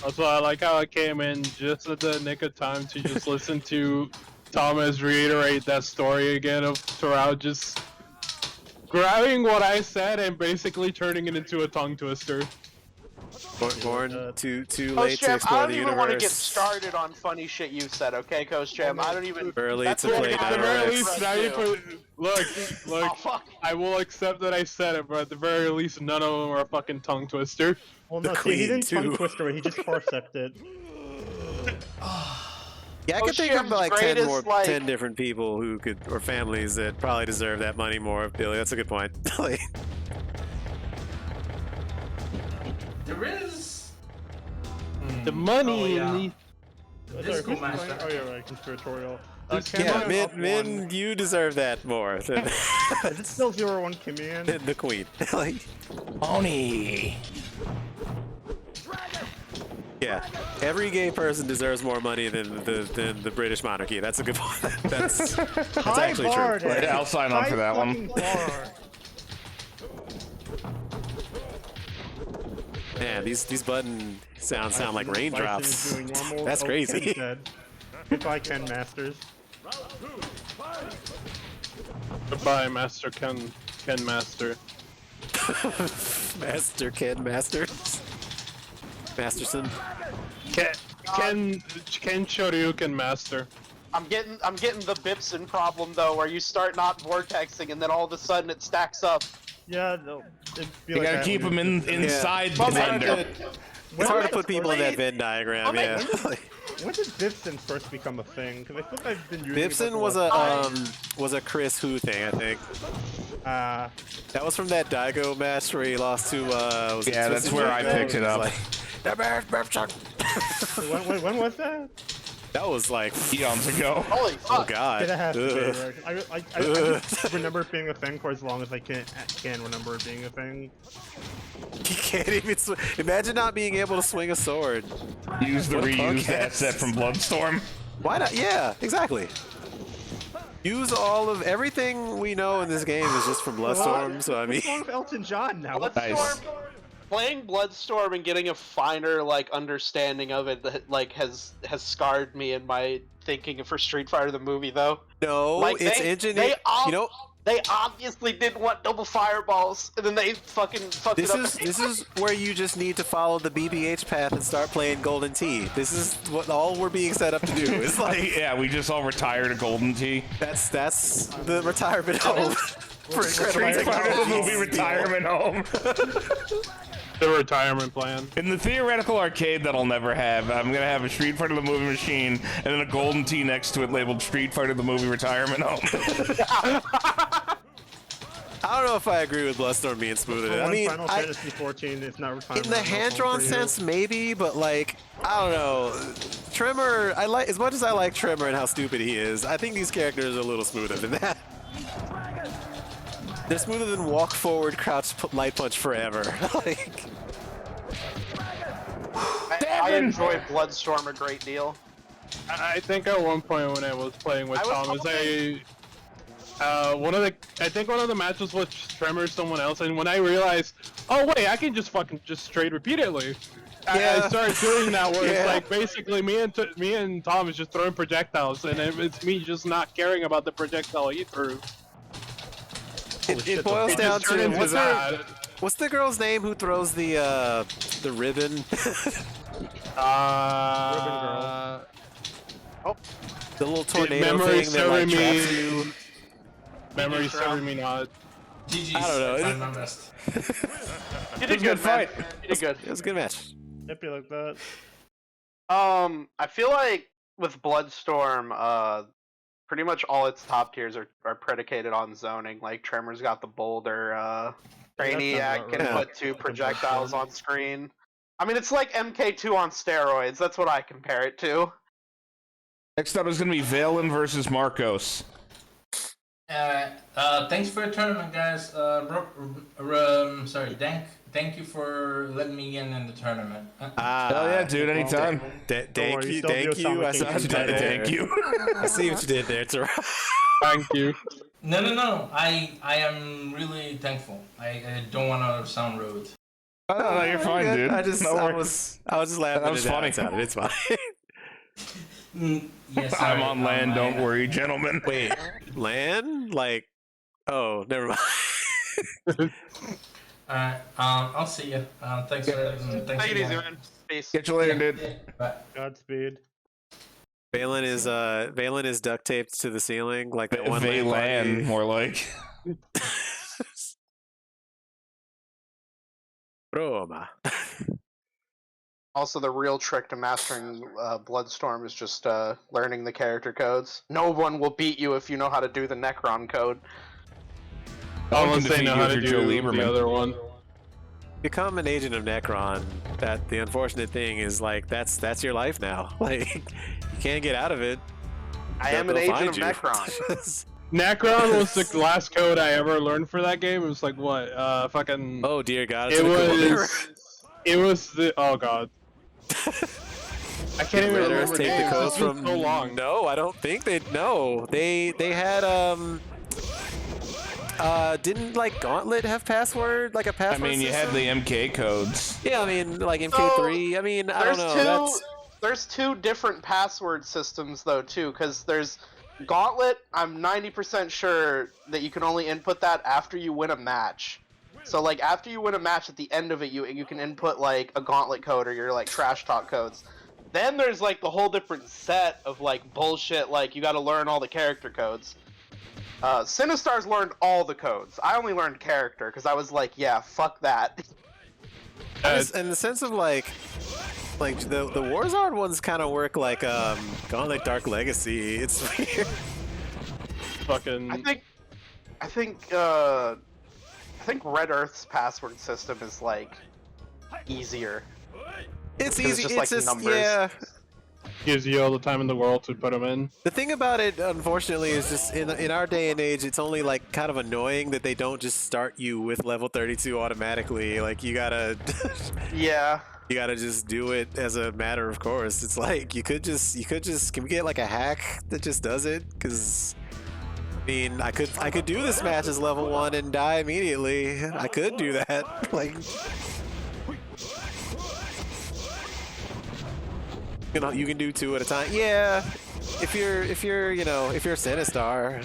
That's why I like how I came in just at the nick of time to just listen to Thomas reiterate that story again of Terrell just grabbing what I said and basically turning it into a tongue twister. Born too Coach late to Jam, I explore don't the even want to get universe. started on funny shit you said, okay, Coach Jam? I don't even. Early That's to what play I At the very got Dynamax. least, now you put, look, Oh fuck. I will accept that I said it, but at the very least, none of them are a fucking tongue twister. Well, The no, see, he queen, didn't tongue too. twister it. He just parseced it. Yeah, I could think of like 10 greatest, more, like- 10 different people who could, or families that probably deserve that money more. Billy, that's a good point. Like, There is. The money Oh, in yeah. Sorry, Disco who's Master. playing? Oh yeah, right, conspiratorial. yeah, Kimmy Min, you deserve that more than, Is it still 0-1 Kimmy in? than the queen. Like, Oni. yeah, every gay person deserves more money than the British monarchy. That's a good point. That's actually bar, true. Dan. Yeah, I'll sign on High for that one. fucking bar. Man, these button sounds sound like Bison raindrops. is doing normal. That's Oh, crazy. Ken's dead. Goodbye, Ken Masters. Goodbye, Master Ken Master. Master Ken Masters. Masterson. Ken Shoryuken Master. I'm getting the Bipson problem though, where you start not vortexing and then all of a sudden it stacks up. Yeah, no, it'd be You like gotta that keep when them you- inside the Well, vendor. It's hard to put people in that Venn diagram, Well, yeah. When did Bipson first become a thing? Because I feel like I've been using it Bipson for was like- a Chris Who thing, I think. Uh, That was from that Daigo match where he lost to was it Yeah, that's Twisted where I Daigo? picked it up. Like, "The bear's Bipson." when was that? That was like, Eons ago. Holy oh fuck! god. It has to be. Ugh. Right? I just remember it being a thing for as long as I can remember it being a thing. You can't even imagine not being able to swing a sword. Use the What a punk reused ass. asset from Bloodstorm. Why not? Yeah, exactly. Use all of everything we know in this game is just from Bloodstorm, so I mean, What's wrong with Elton John now? What the Bloodstorm, playing Bloodstorm and getting a finer like understanding of it that like has scarred me in my thinking for Street Fighter the movie though. no, Like, it's they engineered. You know, they obviously didn't want double fireballs, and then they fucking fucked it up. this is where you just need to follow the BBH path and start playing Golden Tee. This is what all we're being set up to do. It's like Yeah, we just all retired a Golden Tee. that's the retirement home for incredible Street Fighter the technology. movie retirement home. The retirement plan. In the theoretical arcade that I'll never have, I'm gonna have a Street Fighter the movie machine and then a Golden Tee next to it labeled Street Fighter the movie retirement home. I don't know if I agree with Bloodstorm being smoother. I mean, Final Fantasy 14 is not in retirement. the hand-drawn sense, maybe, but like, I don't know. Tremor, I like as much as I like Tremor and how stupid he is. I think these characters are a little smoother than that. They're smoother than walk forward, crouch, light punch forever. Like, I enjoy Bloodstorm a great deal. I think at one point when I was playing with I was Thomas, I think one of the matches was Tremor someone else, and when I realized, oh wait, I can just fucking straight repeatedly. Yeah. I started doing that where Yeah. it's like basically me and Tom is just throwing projectiles, and it's me just not caring about the projectile he threw. it boils It down just turned to into that. what's the girl's name who throws the ribbon? Ribbon Girl. The little tornado Memory thing that like serving traps me. you. Memory serving me not. GG's. I don't know. Tried my best. You It was a good fight. You did good. It was a good match. It'd be like that. I feel like with Bloodstorm, pretty much all its top tiers are predicated on zoning. Like Tremor's got the boulder, Brainiac can right. put two projectiles on screen. I mean, it's like MK2 on steroids. That's what I compare it to. Next up is gonna be Valen versus Marcos. Thanks for the tournament, guys. Sorry, thank you for letting me in the tournament. Hell yeah, dude, anytime. worry, Thank you you, still thank do you. I Atomic see what you Kingdom. did there. Thank you. I see what you did there, Tara. Thank you. No. I am really thankful. I don't want to sound rude. Oh, no, you're fine, Good. dude. I was just laughing. That was at how funny. it sounded. It's fine. Yes, I'm sorry, on land, I- don't worry, gentlemen. Wait, land? Like, oh, never mind. I'll see you. Thanks for thanks Take it easy, again. man. Peace. Catch you later, dude. Yeah, bye. Godspeed. Valen is duct taped to the ceiling like that one land Valen, party. more like. Roma. Also, the real trick to mastering Bloodstorm is just learning the character codes. No one will beat you if you know how to do the Necron code. Unless they defeat know you how if to you're Joe do Lieberman. the other one. Become an agent of Necron. That the unfortunate thing is like that's your life now. Like you can't get out of it. I am an They'll agent find of you. Necron. Necron was the last code I ever learned for that game. It was like what? Fucking. Oh dear God! It It's a cool mirror. was. It was the. Oh God. I can't even Red remember. Earth take the names, codes it's been from. so long. No, I don't think they. No, they had didn't like Gauntlet have password like a I password? mean, you had system? the MK codes. Yeah, I mean like MK3. I mean I don't know. There's two different password systems though too, because there's Gauntlet. I'm 90% sure that you can only input that after you win a match. So like after you win a match, at the end of it, you can input like a Gauntlet code or your like trash talk codes. Then there's like the whole different set of like bullshit. Like you got to learn all the character codes. Sinistar's learned all the codes. I only learned character because I was like, yeah, fuck that. In the sense of like the Warzard ones kind of work like Gauntlet Dark Legacy. It's weird. Fucking. I think Red Earth's password system is like easier. It's Because easy. it's It's just, just, like, numbers. yeah. Gives you all the time in the world to put them in. The thing about it, unfortunately, is just in our day and age, it's only like kind of annoying that they don't just start you with level 32 automatically. Like you gotta, Yeah. you gotta just do it as a matter of course. It's like you could just, can we get like a hack that just does it? Because I mean, I could do this match as level 1 and die immediately. I could do that. Like. You can do 2 at a time. Yeah, if you're Sinistar.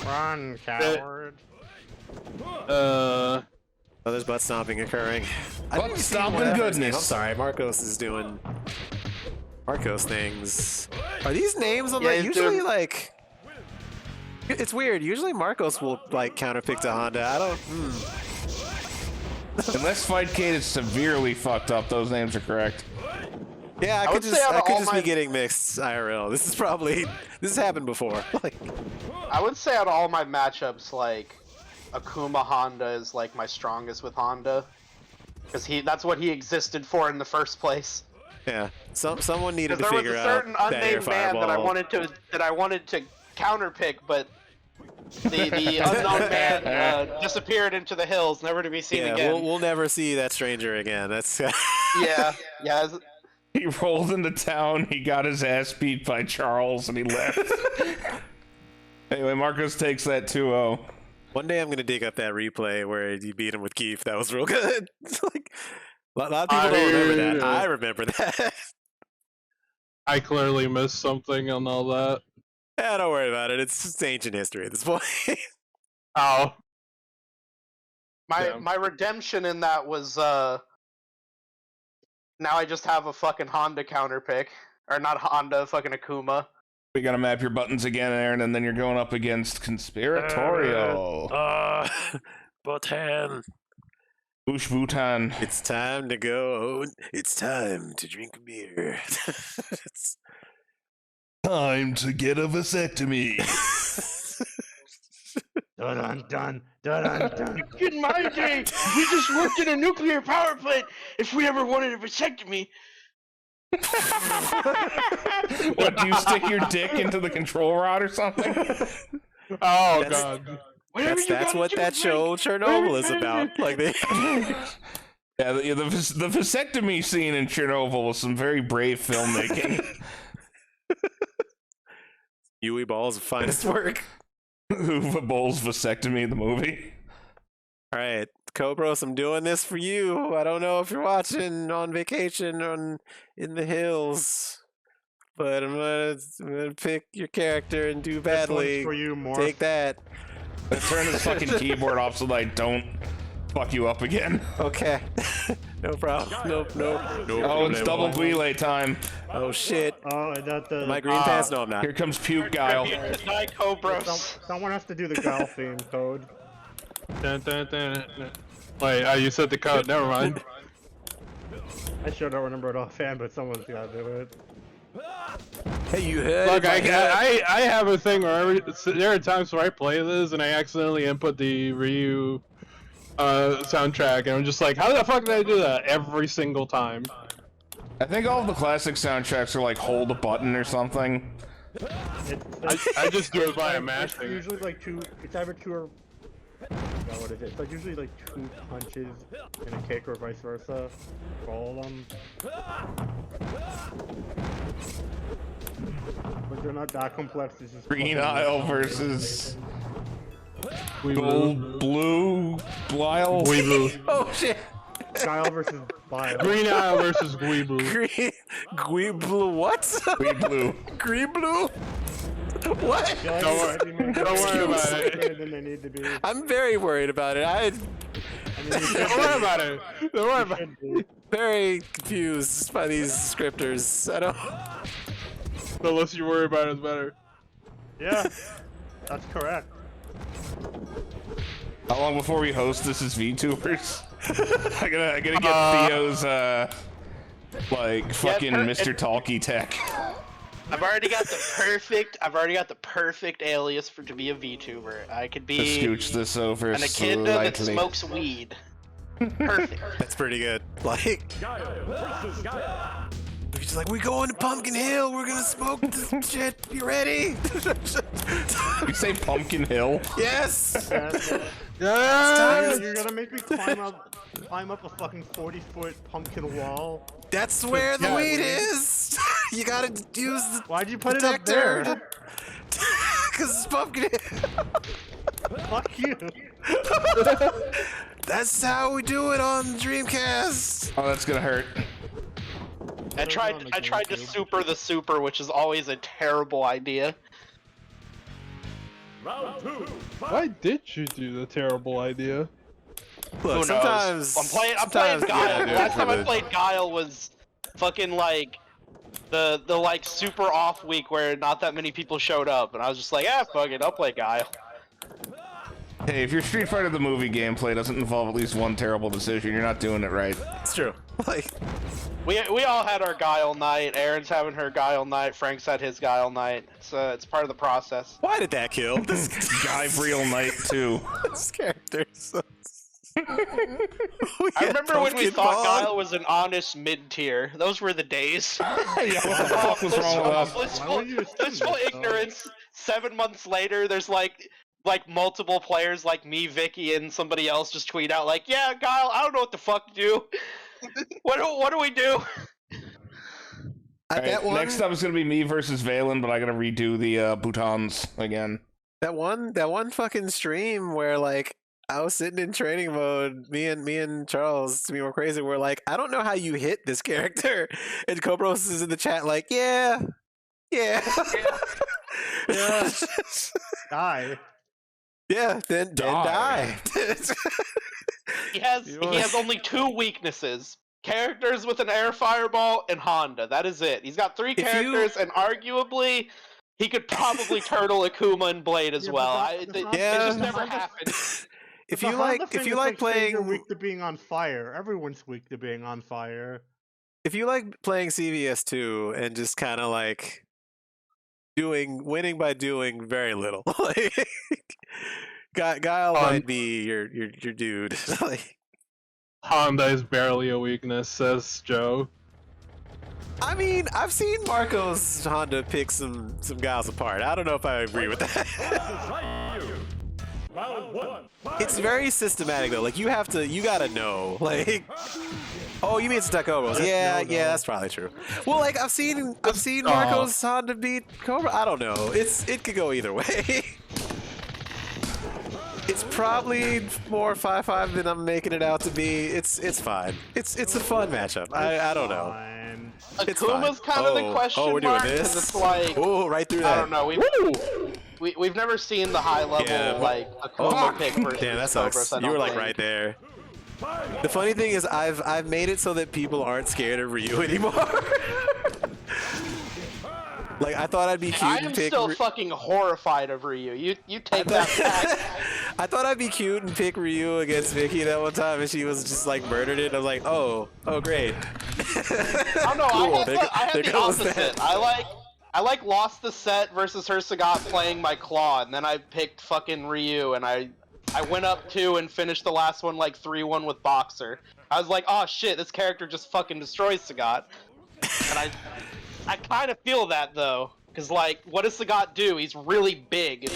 Run, coward. Oh, there's butt stomping occurring. Butt stomping I'm goodness. sorry, Marcos is doing Marcos things. Are these names on Yeah, that he's usually doing- like? It's weird. Usually Marcos will like counterpick to Honda. I don't. Unless Fightcade is severely fucked up, those names are correct. Yeah, I would could say out of all just my- be getting mixed IRL. This has happened before. Like, I would say out of all my matchups, like Akuma Honda is like my strongest with Honda, because that's what he existed for in the first place. yeah, someone needed Because to there was figure a out certain that air unnamed man that I fireball. wanted to counterpick, but the unknown man disappeared into the hills, never to be seen Yeah, again. we'll never see that stranger again. That's Yeah. He rolled into town, he got his ass beat by Charles, and he left. Anyway, Marcos takes that 2-0. One day I'm gonna dig up that replay where you beat him with Keith. That was real good. Like, a lot of people don't remember that. I remember that. I clearly missed something on all that. Yeah, don't worry about it. It's just ancient history at this point. Oh. My redemption in that was now I just have a fucking Honda counterpick. Or not Honda, fucking Akuma. We gotta map your buttons again, Aaron, and then you're going up against Conspiratorial. Bhutan. Bush Bhutan. It's time to go. It's time to drink a beer. Time to get a vasectomy. Dun dun dun dun. In my day, we just worked in a nuclear power plant if we ever wanted a vasectomy. What, do you stick your dick into the control rod or something? Oh That's- god. That's what that show Chernobyl is about. Like they. Yeah, the vasectomy scene in Chernobyl was some very brave filmmaking. Yui Ball's finest work. Uwe Boll's vasectomy, the movie. All right, Cobros, I'm doing this for you. I don't know if you're watching on vacation in the hills, but I'm gonna pick your character and do This one's badly. for you, Morph. Take that. Turn his fucking keyboard off so that I don't fuck you up again. Okay. No problem. Nope. Oh, it's double relay time. Oh shit. Oh, is that the... Am I green pants? No, I'm not. Here comes Puke Guile. Die, Cobros. Someone has to do the Gal theme code. Dun, dun, dun, dun. Wait, you said the code. Never mind. I sure don't remember it offhand, but someone's gotta do it. Hey, you heard? Look, it, I have a thing where there are times where I play this and I accidentally input the Ryu soundtrack, and I'm just like, how the fuck did I do that every single time? I think all of the classic soundtracks are like hold a button or something. I just do it by It's mashing. usually like two. It's either two or. God, what is it? It's like usually like 2 punches and a kick, or vice versa. For all of them. But they're not that complex. It's just Green fucking- Isle versus Weebloo. Blue Bile. Weebloo. Oh shit! Guile versus Bile. Green Isle versus Weebloo. Green blue what? Blue. Green blue? What? Don't worry about it. Than they need to be. I'm very worried about it. I mean, you should Don't worry about it. Don't worry about it. be. very confused by these scripters. I don't. The less you worry about it, the better. Yeah, that's correct. How long before we host this as VTubers? I gotta get Theo's like fucking Mr. Talkie tech. I've already got the perfect alias for to be a VTuber. I could To be scooch this over an echidna that slightly. smokes weed. Perfect. That's pretty good. Like, we're just like, we going to Pumpkin Hill. We're gonna smoke this shit. You ready? You say Pumpkin Hill? Yes. You're gonna make me climb up a fucking 40-foot pumpkin wall. That's where the weed is. You gotta use the Why'd you put it up protector. there? Cause it's Pumpkin Hill. Fuck you. That's how we do it on Dreamcast. Oh, that's gonna hurt. I tried to super the super, which is always a terrible idea. Why did you do the terrible idea? Look, Who knows? sometimes I'm playing sometimes Guile. you gotta do it Last for time I the- played Guile was fucking like the like super off week where not that many people showed up, and I was just like, ah, fuck it, I'll play Guile. Hey, if your Street Fighter the movie gameplay doesn't involve at least one terrible decision, you're not doing it right. It's true. Like, We all had our Guile night. Aaron's having her Guile night. Frank's had his Guile night. It's part of the process. why did that kill this Gabriel Knight too. this character? I remember when we thought Guile was an honest mid-tier. Those were the days. Yeah, what the fuck was wrong with us? Blissful ignorance. 7 months later, there's like multiple players like me, Vicky, and somebody else just tweet out like, "Yeah, Guile, I don't know what the fuck to do. What do we do?" Alright, next up is gonna be me versus Valen, but I gotta redo the boutons again. That one fucking stream where like I was sitting in training mode, me and Charles, to be more crazy, we're like, I don't know how you hit this character. And Cobros is in the chat like, yeah. Yeah. Die. Yeah, then die. He has only 2 weaknesses. Characters with an air fireball and Honda. That is it. He's got 3 characters, and arguably he could probably turtle Akuma and Blade as well. It just never happened. If you like You're playing weak to being on fire. Everyone's weak to being on fire. if you like playing CVS2 and just kind of like winning by doing very little, like Guile might be your dude. Like, Honda is barely a weakness, says Joe. I mean, I've seen Marco's Honda pick some guys apart. I don't know if I agree with that. It's very systematic though. Like you gotta know. Like, oh, you mean stuck Cobras? Yeah, that's probably true. Well, like I've seen Marco's Honda beat Cobra. I don't know. It could go either way. It's probably more 5-5 than I'm making it out to be. It's fine. It's a fun matchup. I don't know. Fine. It's Akuma's fine. kind of the question we're doing mark, this. 'cause it's like, oh, right through that. I don't know. We've never seen the high level like Akuma pick versus Damn, that Cobra, sucks. so I You were don't like think. right there. The funny thing is, I've made it so that people aren't scared of Ryu anymore. Like I thought I'd be cute I and am pick. still fucking horrified of Ryu. You take that back. I thought I'd be cute and pick Ryu against Vicky that one time, and she was just like murdered it. I was like, oh great. I don't know. Cool, I had there the goes opposite. that. I lost the set versus her Sagat playing my claw, and then I picked fucking Ryu, and I went up 2 and finished the last one like 3-1 with Boxer. I was like, oh shit, this character just fucking destroys Sagat. And I kind of feel that though, because like, what does Sagat do? He's really big, and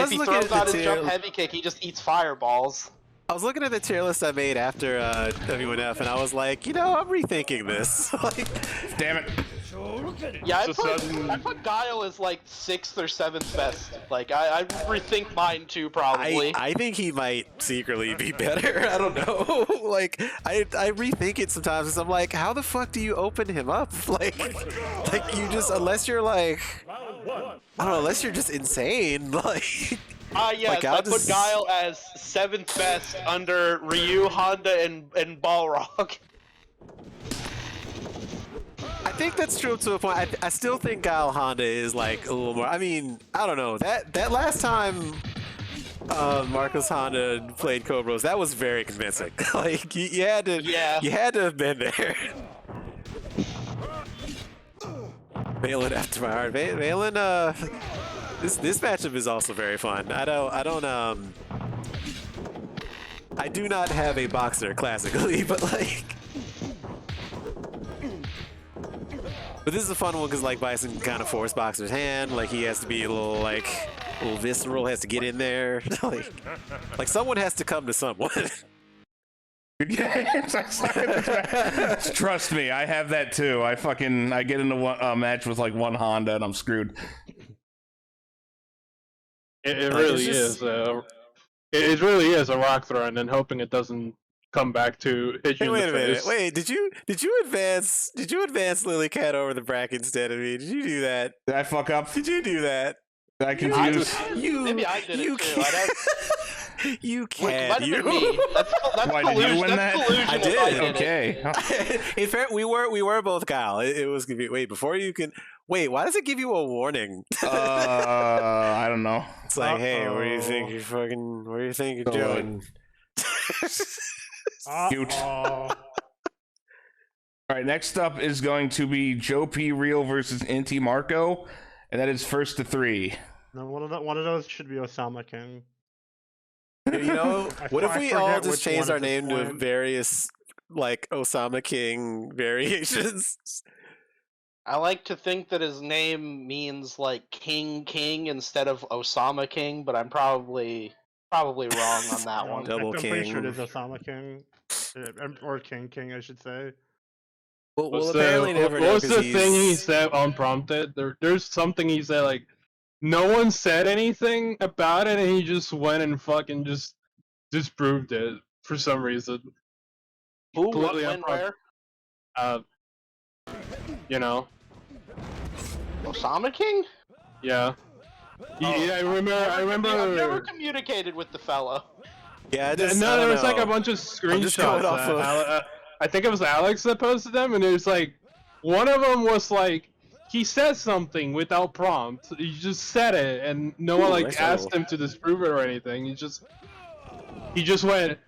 if he throws out his jump heavy kick, he just eats fireballs. I was looking at the tier list I made after W1F, and I was like, you know, I'm rethinking this. Like, Damn it. Yeah, So sudden- I put Guile as like 6th or 7th best. Like, I rethink mine too, probably. I think he might secretly be better. I don't know. Like, I rethink it sometimes, because I'm like, how the fuck do you open him up? Like you just, unless you're like, I don't know, unless you're just insane. Like, Yes, like, I put Guile as 7th best under Ryu, Honda, and Balrog. I think that's true to a point. I still think Guile Honda is like a little more. I mean, I don't know. That last time Marcos Honda played Cobras, that was very convincing. Like you had to, you had to have been there. Valen after my heart. Valen, this matchup is also very fun. I do not have a Boxer classically, but like. But this is a fun one because like Bison can kind of force Boxer's hand. Like he has to be a little visceral, has to get in there. like someone has to come to someone. Trust me, I have that too. I get into a match with like one Honda and I'm screwed. It really is. It really is a rock throw, and then hoping it doesn't come back to hit you Wait in the a minute. face. Wait, did you advance Lilycat over the bracket instead of me? Did you do that? Did I fuck up? Did you do that? Did I confuse? Maybe I did it too. You Wait, can't. might have been me. That's Why, did collusion. you win That's that? collusion I if did. it. Okay. In fact, we were both Kyle. It was gonna be wait before you can wait. Why does it give you a warning? I don't know. It's like, hey, what do you think you're doing? Cute. All right, next up is going to be Joe P. Real versus Auntie Marco, and that is 1st to 3. No, one of those should be Osama King. You know, what if I we all forget just which changed one our at this name to point. various like Osama King variations? I like to think that his name means like King instead of Osama King, but I'm probably wrong on that one. Double I'm pretty King. sure it is Osama King. Or King, I should say. Well, apparently never know What's the 'cause thing he he's- said unprompted? There's something he said like, no one said anything about it, and he just went and fucking just disproved it for some reason. Who? What? Completely When? unprompted. Where? You know, Osama King? yeah. I remember. I've never communicated with the fellow. Yeah, I There don't was like know. a bunch of just going screenshots. off of- I think it was Alex that posted them, and it was like, one of them was like, he said something without prompt. He just said it, and no one like that's asked cool. him to disprove it or anything. He just went,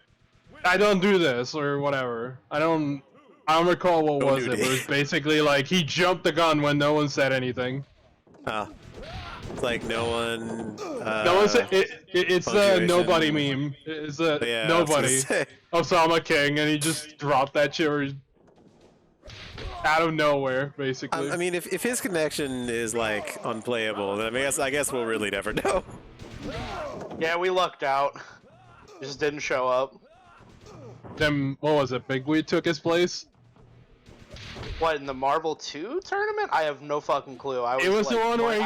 I don't do this or whatever. I don't recall what Don't was do it. But it this. was basically like he jumped the gun when no one said anything. It's like no one. No one said it's a punctuation. nobody meme. It's a Yeah, I was gonna nobody. say. Osama King, and he just dropped that shit out of nowhere, basically. I mean, if his connection is like unplayable, then I guess we'll really never know. Yeah, we lucked out. Just didn't show up. Then what was it? Big Weed took his place. What, in the Marvel 2 tournament? I have no fucking clue. It was the one where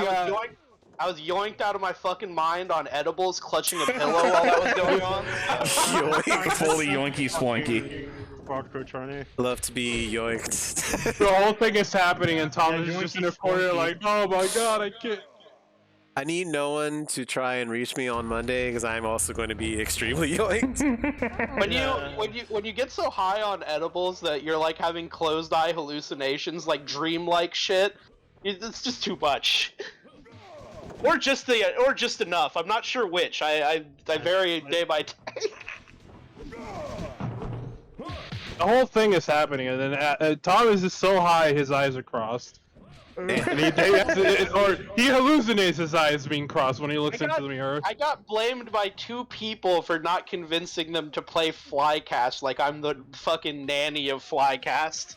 I was yoinked out of my fucking mind on edibles, clutching a pillow while that was going on. Fully yoinky sploinky. Hardcore Charney. Love to be yoinked. The whole thing is happening, and Tom Yeah, is you just in want the corner, to like, "Oh my god, I can't." I need no one to try and reach me on Monday because I'm also going to be extremely yoinked. When you get so high on edibles that you're like having closed eye hallucinations, like dreamlike shit, it's just too much. Or just enough. I'm not sure which. I vary day by day. The whole thing is happening, and then Thomas is so high, his eyes are crossed. And he hallucinates his eyes being crossed when he looks into the mirror. I got blamed by 2 people for not convincing them to play Flycast like I'm the fucking nanny of Flycast.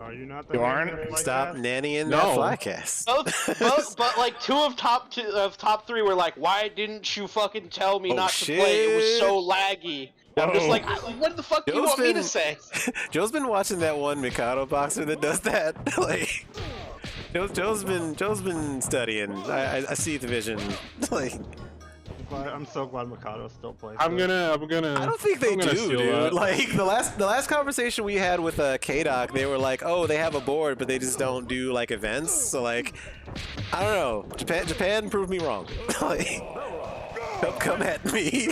Are you not the You man aren't? of Flycast? Stop nannying No. that Flycast. But like 2 of top 3 were like, why didn't you fucking tell me Oh, not to play? It was shit. so laggy. I'm just Whoa. like, what the fuck do you want me to say? Joe's been watching that one Mikado boxer that does that. Like, Joe's been studying. I see the vision. Like, I'm so glad Mikado still plays. I'm gonna. I don't think they I'm gonna do, steal dude. that. Like the last conversation we had with K-Doc, they were like, oh, they have a board, but they just don't do like events. So like, I don't know. Japan proved me wrong. Like, come at me.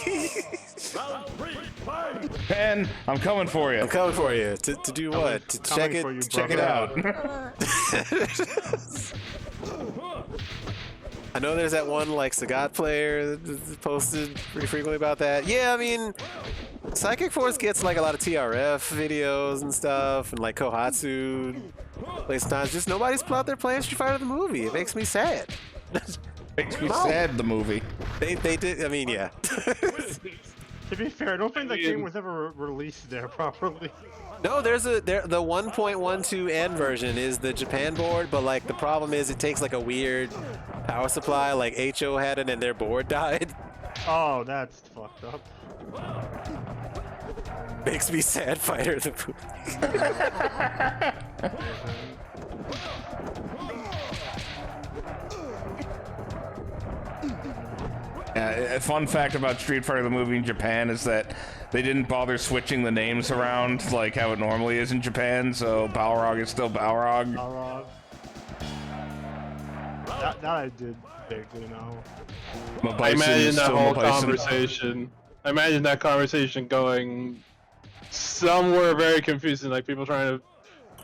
Pen, I'm coming for you. I'm coming for you. To do what? To check coming for you, it. To check it brother. out. I know there's that one like Sagat player that posted pretty frequently about that. Yeah, I mean, Psychic Force gets like a lot of TRF videos and stuff, and like Kohatsu plays sometimes. Just nobody's out there playing Street Fighter the movie. It makes me sad. Makes me sad, the movie. They did. I mean, yeah. To be fair, I don't think that game was ever released there properly. No, the 1.12N version is the Japan board, but like the problem is it takes like a weird power supply. Like HO had it and their board died. Oh, that's fucked up. Makes me sad, Fighter the movie. A fun fact about Street Fighter the movie in Japan is that they didn't bother switching the names around like how it normally is in Japan, so Balrog is still Balrog. That I did vaguely know. Mobison I imagine is that still whole Mobison. conversation. I imagine that conversation going somewhere very confusing. Like people trying to,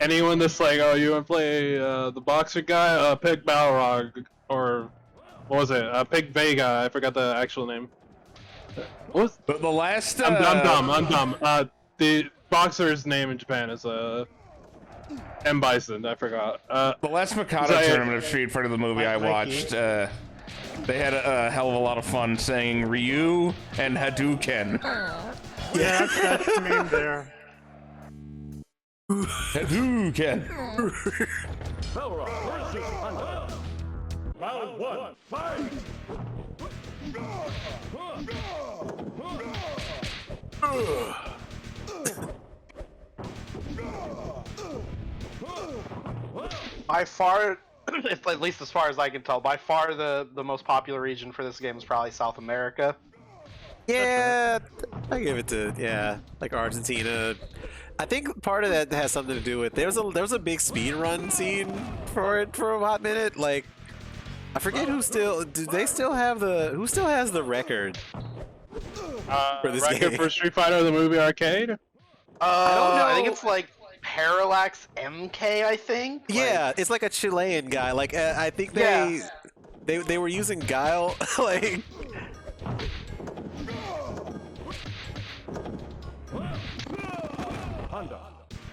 anyone that's like, oh, you want to play the boxer guy? Pick Balrog, or what was it? Pick Vega. I forgot the actual name. What was? But the last I'm dumb. The boxer's name in Japan is M. Bison. I forgot. the last Mikado Is that- tournament of Street Fighter the movie I watched, they had a hell of a lot of fun saying Ryu and Hadouken. Yeah, that's the name there. Hadouken. Round 1, fight! By far, if, at least as far as I can tell, by far the most popular region for this game is probably South America. Yeah, I give it to like Argentina. I think part of that has something to do with there was a big speed run scene for it for a hot minute. Like I forget who still has the record for this record game. for Street Fighter the movie arcade. I don't know. I think it's like Parallax MK. I think. Yeah, it's like a Chilean guy. Like I think they were using Guile. Like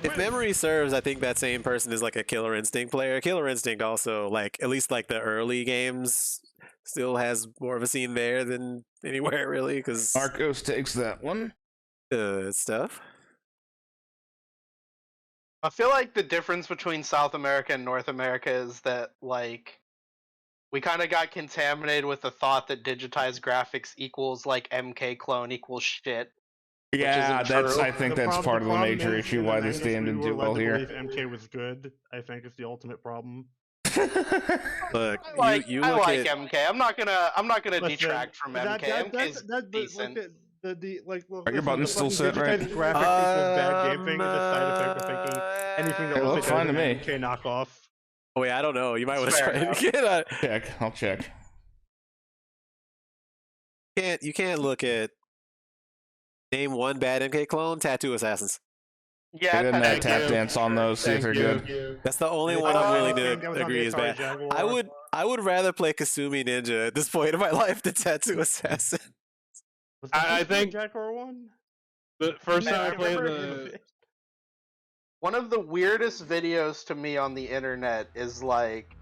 if memory serves, I think that same person is like a Killer Instinct player. Killer Instinct also, like at least like the early games, still has more of a scene there than anywhere really. Because Marcos takes that one. good stuff. I feel like the difference between South America and North America is that, like, we kind of got contaminated with the thought that digitized graphics equals, like, MK clone equals shit. Yeah, isn't that's. true. I think that's part of the problem major is, issue in the why they 90s, stand and we do were well led to here. believe MK was good. I think is the ultimate problem. Look, you I look like at MK. I'm not gonna Listen, detract from MK. MK's decent. Are your buttons still set right? Graphics equals bad game thing is a side effect of thinking anything that It looks looks like fine to me. an MK knockoff. oh wait, I don't know. You might want to Fair try enough. to get Check. I'll check. you can't look at name one bad MK clone. Tattoo Assassins. Yeah, Go ahead and thank tap you. dance on those. See if they're good. That's the only one I'm willing to agree is bad. I would rather play Kasumi Ninja at this point in my life than Tattoo Assassin. Was I that the think- Jaguar one? The first time I I played remember the One of the weirdest videos to me on the internet is like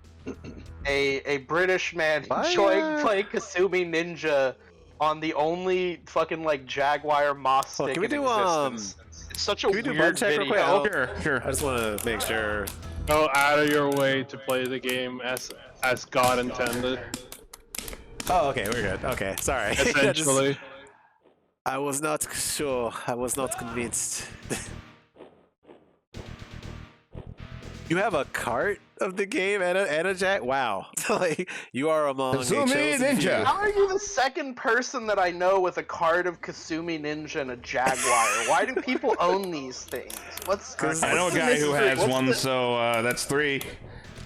a British man enjoying playing Kasumi Ninja on the only fucking like Jaguar moss stick can we in do existence. It's such a can we do weird bug check real video. quick? Sure. I just want to make sure. Go out of your way to play the game as God intended. Oh, okay, we're good. Okay, sorry. Essentially. I was not sure. I was not convinced. You have a cart of the game and a jack? Wow. Like, you are among Kasumi a chosen few. Ninja. How are you the second person that I know with a card of Kasumi Ninja and a Jaguar? Why do people own these things? I know a guy who has one, so that's 3.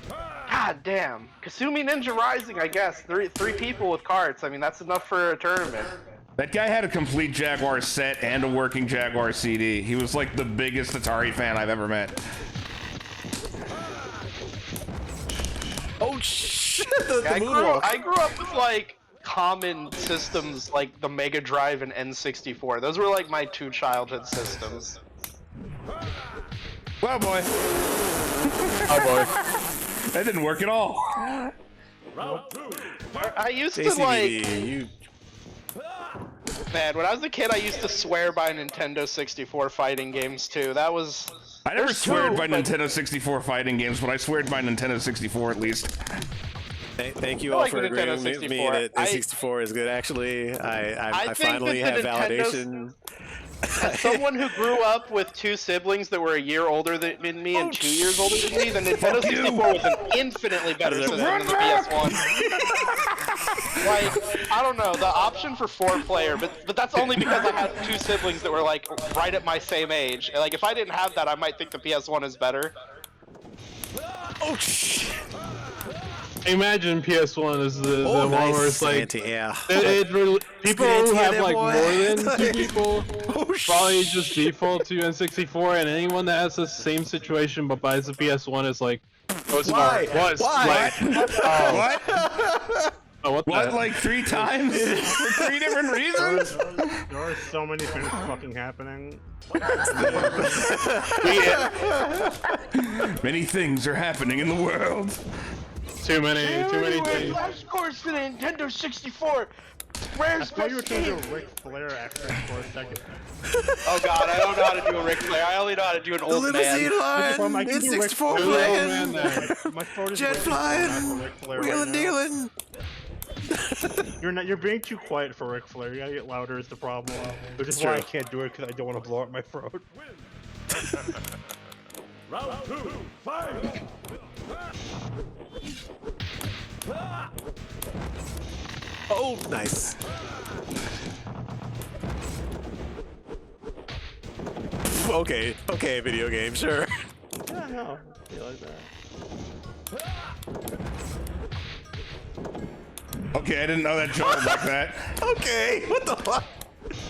God damn. Kasumi Ninja Rising, I guess. Three people with carts. I mean, that's enough for a tournament. That guy had a complete Jaguar set and a working Jaguar CD. He was like the biggest Atari fan I've ever met. Oh shit! I grew up with like common systems like the Mega Drive and N64. Those were like my 2 childhood systems. Well, boy. Oh boy. That didn't work at all. I used to JCVD, man, when I was a kid, I used to swear by Nintendo 64 fighting games too. That was. I never There's sweared two, by but- Nintendo 64 fighting games, but I swear by Nintendo 64 at least. Thank you I all like for the agreeing Nintendo with me 64. that the 64 is good. Actually, I think finally that have the Nintendo's- validation. As someone who grew up with 2 siblings that were a year older than me and 2 years older than me, the Nintendo 64 was an infinitely better system than the PS1. Like, I don't know, the option for 4-player, but that's only because I had 2 siblings that were like right at my same age. Like, if I didn't have that, I might think the PS1 is better. Oh shit! Imagine PS1 is the one where it's like yeah. people who have like boy. more than 2 people Oh, probably just default to N64, and anyone that has the same situation but buys the PS1 is like, oh, it's Why? What? Why? What? Oh, what? What, The? like 3 times? For 3 different reasons? There are so many things fucking happening. Many things are happening in the world. Too many things. Last course to the Nintendo 64. Where's I thought you were trying to do a Ric Flair accent for a second. Oh god, I don't know how to do a Ric Flair. I only know how to do an old man. Well, I can do Ric N64 Flair. man there. My phone is Jet Ric flying, Flair, not Ric Flair wheeling right dealing. now. You're being too quiet for Ric Flair. You gotta get louder is the problem. Which is why I can't do it because I don't want to blow out my throat. Round 2, fight! Oh, nice. Okay, video game, sure. Yeah, no, I feel like that. Okay, I didn't know that jumbled like that. Okay, what the fuck?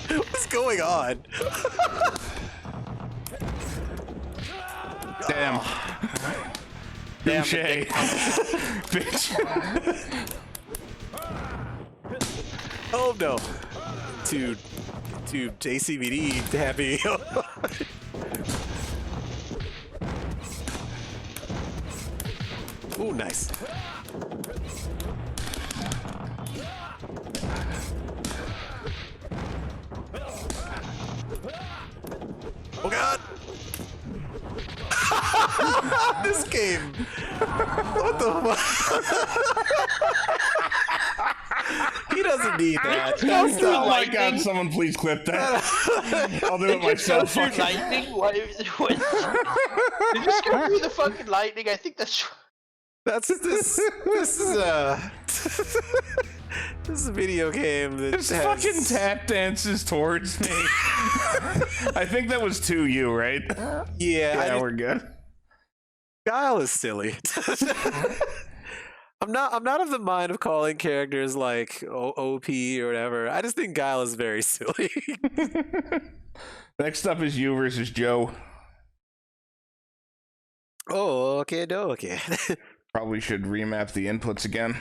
What's going on? Damn. Damn, Touche. the dick Bitch. Oh no. To JCVD happy. Ooh, nice. Oh god! This game! What the fuck? He doesn't need that. That's Oh my god, someone please clip that. I'll do it myself. Through Fuck it. lightning? What? Did you go through the fucking lightning? I think that's. This is this is a video game that This fucking tap dances towards me. I think that was to you, right? Yeah, we're good. Guile is silly. I'm not of the mind of calling characters like OP or whatever. I just think Guile is very silly. Next up is you versus Joe. Oh, okay. Probably should remap the inputs again.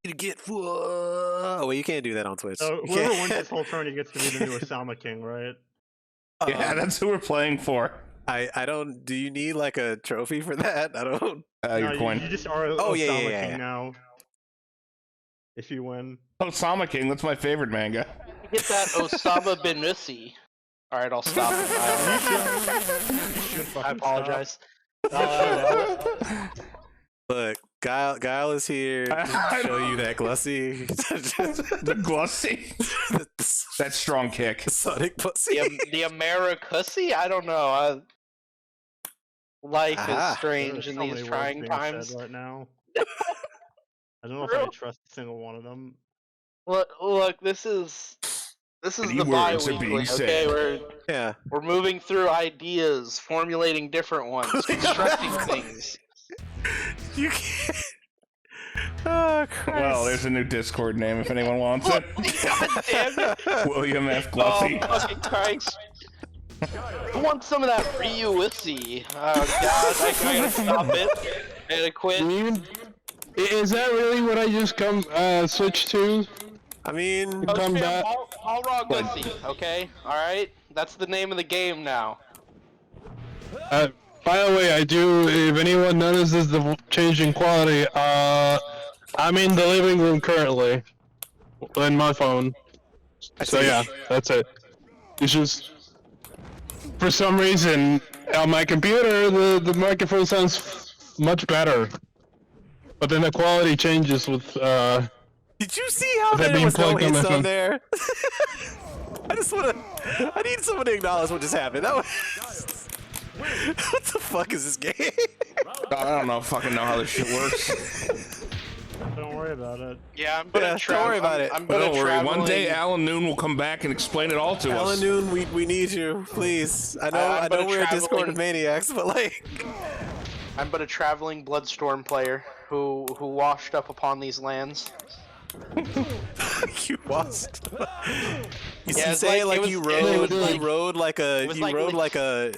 You get oh, well, you can't do that on Twitch. So You whoever can't. wins this whole tourney gets to be the new Osama King, right? Yeah, that's who we're playing for. I don't. Do you need like a trophy for that? I don't. Your No, coin. You just are Oh, Osama yeah. King now. If you win. Osama King, that's my favorite manga. Get that Osama bin Missy. Alright, I'll stop. I apologize. Look, Guile is here to show you that Glussy. The Glussy? That strong kick. Sonic pussy. The Americussy? I don't know. Life is strange in There's so these many trying words being times. said right now. I don't know if I trust a single one of them. Look, this is Any the words are bi-weekly, being okay? said. We're moving through ideas, formulating different ones, constructing things. You can't. Oh, Christ. Well, there's a new Discord name if anyone wants it. God damn it! William F. Oh, Glussy. fucking Christ. I want some of that Ryuissy. Oh god, I gotta stop it. I gotta quit. Is that really what I just switched to? I mean, Come back. Balrog Wissy, okay? Alright? That's the name of the game now. By the way, if anyone notices the change in quality, I'm in the living room currently. On my phone. So yeah, that's it. It's just, for some reason, on my computer, the microphone sounds much better. But then the quality changes with, did you see how that there being was no plugged on my hits on phone. there? I need someone to acknowledge what just happened. That was... What the fuck is this game? I don't know. Fucking know how this shit works. Don't worry about it. Yeah, I'm gonna don't worry about it. I'm But gonna don't worry. traveling... One day, Alan Noon will come back and explain it all to Alan us. Noon, we need you, please. I I'm know but a we're a Discord traveling- of maniacs, but like... I'm but a traveling Bloodstorm player who washed up upon these lands. You lost. You Yeah, it's say like- like, it you was- rode, it was you rode like a, it was you like rode Link- like a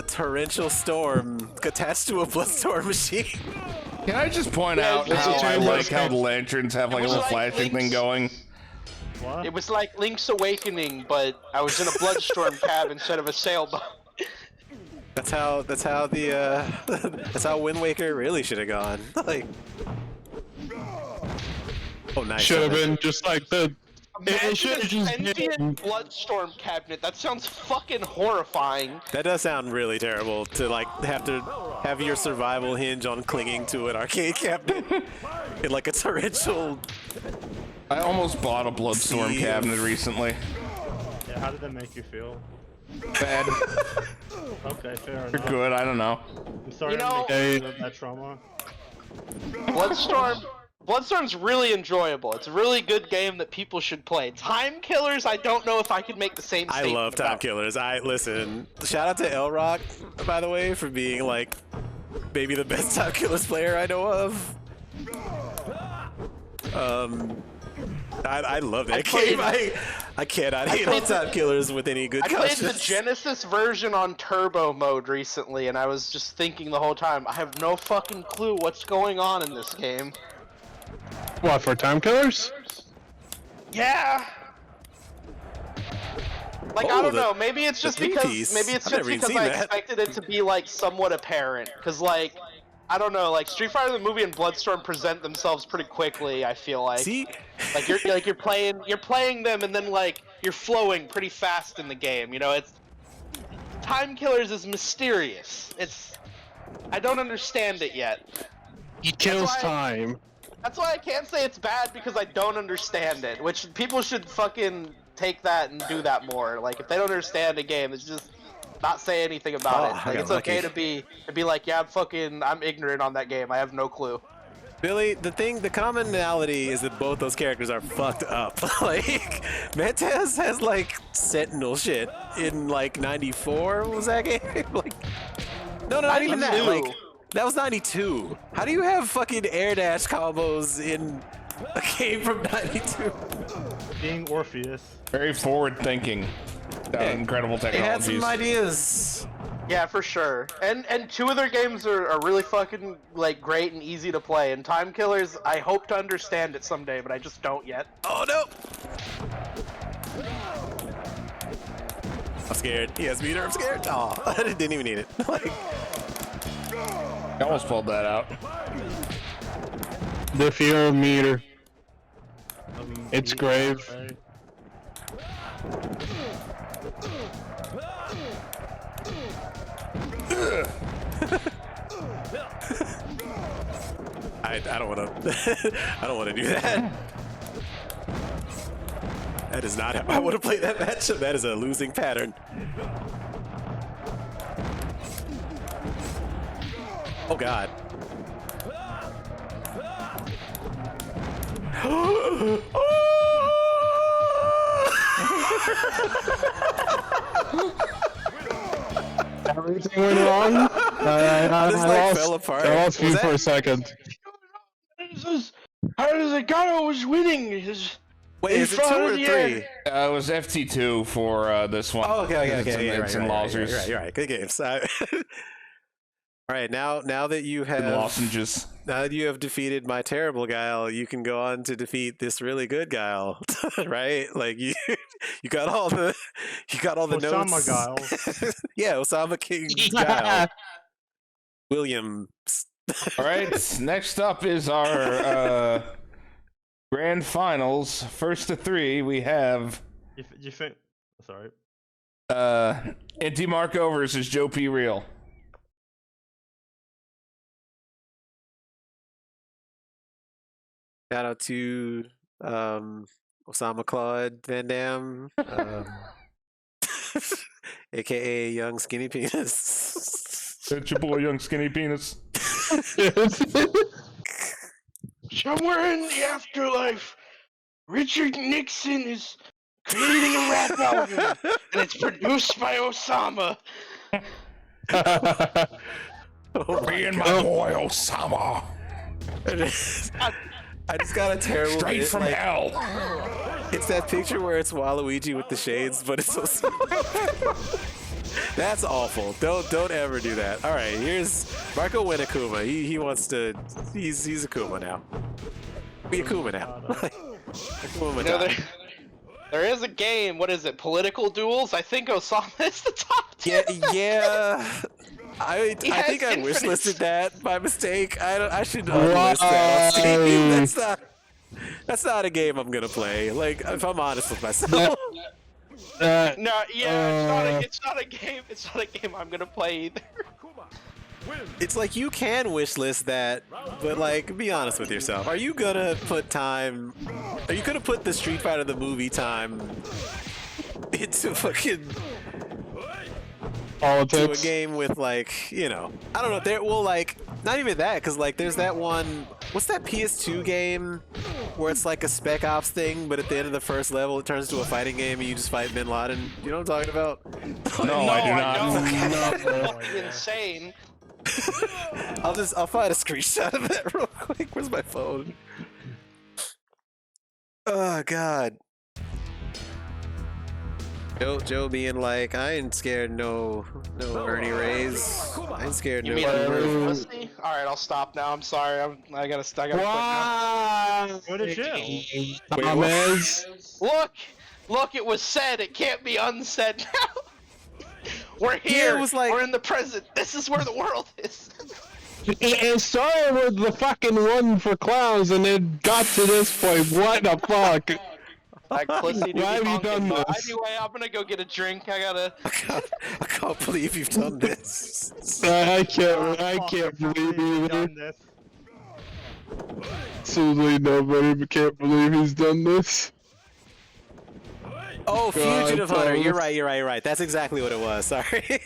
torrential storm attached to a bloodstorm machine. Can I just point Yeah, out it's how just I a like turbo how the scope. lanterns have like a was little like flashing thing Link's- going? What? It was like Link's Awakening, but I was in a Bloodstorm cab instead of a sailboat. That's how the that's how Wind Waker really should have gone. Like, oh nice. Should have been just like the. It should Imagine have a just been. sentient Bloodstorm cabinet. That sounds fucking horrifying. That does sound really terrible to like have your survival hinge on clinging to an arcade cabinet in like a torrential. I almost bought a Bloodstorm See? cabinet recently. Yeah, how did that make you feel? Bad. Okay, fair Or enough. good, I don't know. I'm sorry You know- to make you feel that trauma. Bloodstorm's really enjoyable. It's a really good game that people should play. Time Killers, I don't know if I could make the same I statement love Time about. Killers. Listen. Shout out to Elrock, by the way, for being like maybe the best Time Killers player I know of. I love that game. I cannot hate on Time Killers with any good I played conscience. the Genesis version on turbo mode recently, and I was just thinking the whole time, I have no fucking clue what's going on in this game. What, for Time Killers? Yeah. Like, I Oh, don't the- know. Maybe it's just the because three-piece. maybe it's I've just never even because seen I that. expected it to be like somewhat apparent. Because like, I don't know. Like Street Fighter the movie and Bloodstorm present themselves pretty quickly. I feel like. See, Like you're playing them, and then like you're flowing pretty fast in the game. You know, it's Time Killers is mysterious. I don't understand it yet. He kills why- time. That's why I can't say it's bad because I don't understand it. Which people should fucking take that and do that more. Like if they don't understand a game, it's just not say anything about Oh, it. I Like got it's okay lucky. to be like, yeah, I'm ignorant on that game. I have no clue. Billy, the commonality is that both those characters are fucked up. Like, Mentes has like Sentinel shit in like '94. What was that game? Like, no, not even that. 92. Like, that was '92. How do you have fucking air dash combos in a game from '92? Being Orpheus. Very forward thinking. Incredible They had technologies. some ideas. Yeah, for sure. And two of their games are really fucking like great and easy to play. And Time Killers, I hope to understand it someday, but I just don't yet. Oh no! I'm scared. He has meter. I'm scared. Oh, I didn't even need it. Like, I almost pulled that out. The fear of meter. It's grave. I don't want to. I don't want to do that. That is not how I want to play that matchup. That is a losing pattern. Oh God. Everything went wrong. I fell apart. I lost you Was for that- a second. How does it go? Was winning. Wait, is it 2 or 3? It was FT2 for this one. Oh, okay. It's in Losers. You're right. Good games. All right, now that you have lozenges. Now that you have defeated my terrible Guile, you can go on to defeat this really good Guile, right? Like you got all the Osama notes. Guile. Yeah, Osama King Guile. Williams. All right, next up is our grand finals. First to 3, we have. You think? Sorry. Auntie Marco versus Joe P. Real. Shout out to Osama Claude Van Damme, aka Young Skinny Penis. That's your boy, Young Skinny Penis. Somewhere in the afterlife, Richard Nixon is creating a rap album, and it's produced by Osama. Me and my boy Osama. I just got a terrible Straight from hell. It's that picture where it's Waluigi with the shades, but it's so that's awful. Don't ever do that. All right, here's Marco win Akuma. He wants to. He's Akuma now. Be Akuma now. Akuma There is a game. What is it? Political duels. I think Osama is the top 2. Yeah. I think I wishlisted that by mistake. I should Wow. unlist that on Steam. That's not a game I'm gonna play. Like, if I'm honest with myself. It's not a game. It's not a game I'm gonna play either. It's like you can wishlist that, but like, be honest with yourself. Are you gonna put time? Are you gonna put the Street Fighter the movie time into fucking to a game with, like, you know, I don't know. There, well, like, not even that, because like there's that one. What's that PS2 game where it's like a Spec Ops thing, but at the end of the first level it turns into a fighting game and you just fight Bin Laden? You know what I'm talking about? No, I do not. Fucking insane. I'll find a screenshot of that real quick. Where's my phone? Oh God. Joe being like, I ain't scared no Ernie Rays. I ain't scared You no mean Ernie. pussy? All right, I'll stop now. I'm sorry. I gotta quit now. Wow. Go to jail. Thomas. Look, it was said. It can't be unsaid now. We're here. it was like- We're in the present. This is where the world is. It started with the fucking one for clowns, and it got to this point. What the fuck? Like, pussy, Why have you done this? Anyway, I'm gonna go get a drink. I can't believe you've done this. I can't believe you. Done this. Absolutely nobody can't believe he's done this. Oh, Fugitive God, Hunter. Thomas. You're right. That's exactly what it was. Sorry.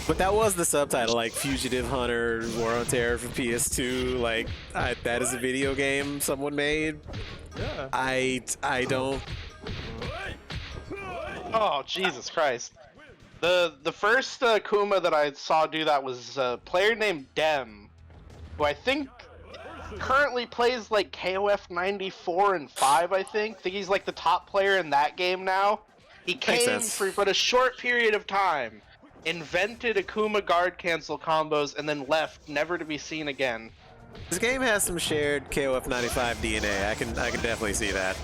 But that was the subtitle, like Fugitive Hunter, War on Terror for PS2. Like, that is a video game someone made. Yeah. I don't. Oh, Jesus Christ. The first Kuma that I saw do that was a player named Dem, who I think currently plays like KOF 94 and 5, I think. I think he's like the top player in that game now. He came sense. for but a short period of time, invented Akuma guard cancel combos, and then left, never to be seen again. This game has some shared KOF 95 DNA. I can definitely see that.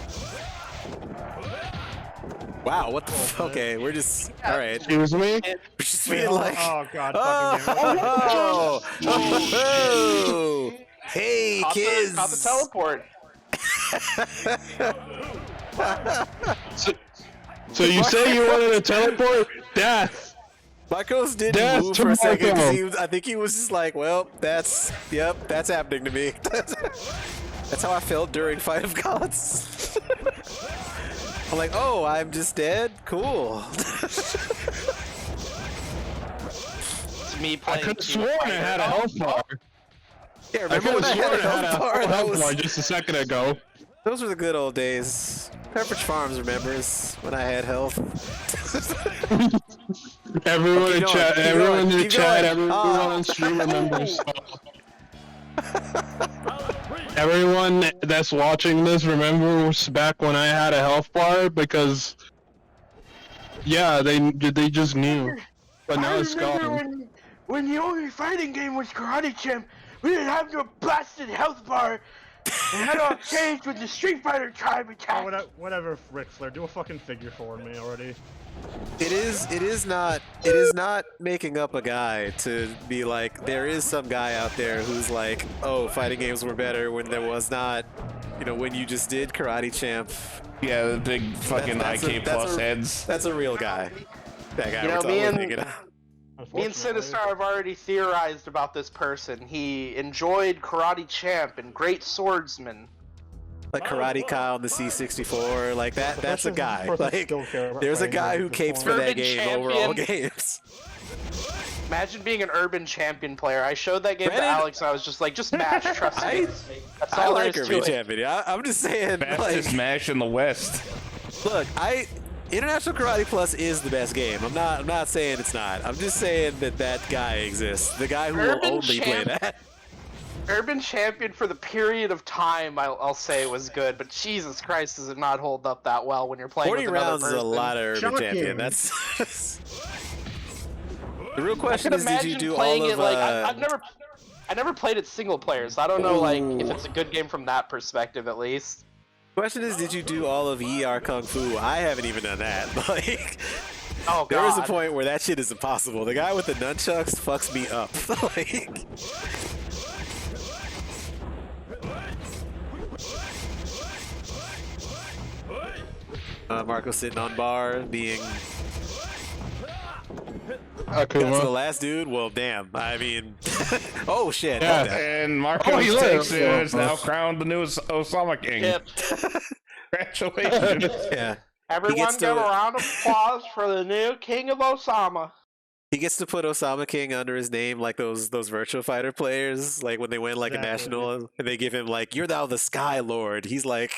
Wow, what the okay, we're just alright. Excuse me? We're just Wait, being hold on. like Oh god, fucking oh, oh, hey Caught kids. the teleport. So you say you wanted to teleport? Death! Marcos didn't Death move to for a second Marco. because I think he was just like, well, that's happening to me. That's how I felt during Fight of Gods. I'm like, oh, I'm just dead? Cool. It's me I playing. could have Team sworn I Fighter. had a health bar. Yeah, I remember could when I have had sworn a I had a health bar? That health was, bar just a second ago. those were the good old days. Pepperidge Farms remembers when I had health. Everyone Keep in going, chat, keep everyone going, in the keep chat, going. everyone Ah. on stream remembers. Everyone that's watching this remembers back when I had a health bar because, yeah, they just knew. But now it's gone. When the only fighting game was Karate Champ, we didn't have no blasted health bar. And that all changed when the Street Fighter tribe Oh, attacked. whatever, Ric Flair. Do a fucking figure for me already. It is not making up a guy to be like there is some guy out there who's like, oh, fighting games were better when there was not, you know, when you just did Karate Champ. Yeah, the big fucking IK plus heads. That's a real guy. That guy You know, we're me totally and- thinking of. Me and Sinistar have already theorized about this person. He enjoyed Karate Champ and Great Swordsman. Like Karate Kyle on the C64, like that. That's a guy. Of course I Like still care about there's a fighting guy games who at this capes for point. that Urban game over all champion. games. Imagine being an urban champion player. I showed that game to Granted, Alex and I was just like, just match, trust me. That's I all there like is Urban to it. Champion. I'm just saying, Fastest like, match in the West. look, International Karate Plus is the best game. I'm not saying it's not. I'm just saying that guy exists. The guy who will Urban only play champ- that. Urban Champion for the period of time I'll say was good, but Jesus Christ, does it not hold up that well when you're playing 40 with another rounds is a person. lot of Urban Shocking. Champion. That's the real I question could is, did you imagine do playing all it of? like I never played it single player, so I don't know like if it's a good game from that perspective at least. Question is, did you do all of ER Kung Fu? I haven't even done that. Like, Oh god. there is a point where that shit is impossible. The guy with the nunchucks fucks me up. Like, Marco sitting on bar, being that's the Akuma. last dude. Well, damn. I mean, oh shit. Yeah. not that. And Marco he takes lives. is now crowned the new Osama King. Yep. Congratulations. Yeah. Everyone gets to- give a round of applause for the new King of Osama. He gets to put Osama King under his name, like those Virtua Fighter players, like when they win like a Exactly. national, and they give him like, "You're now the Sky Lord." He's like,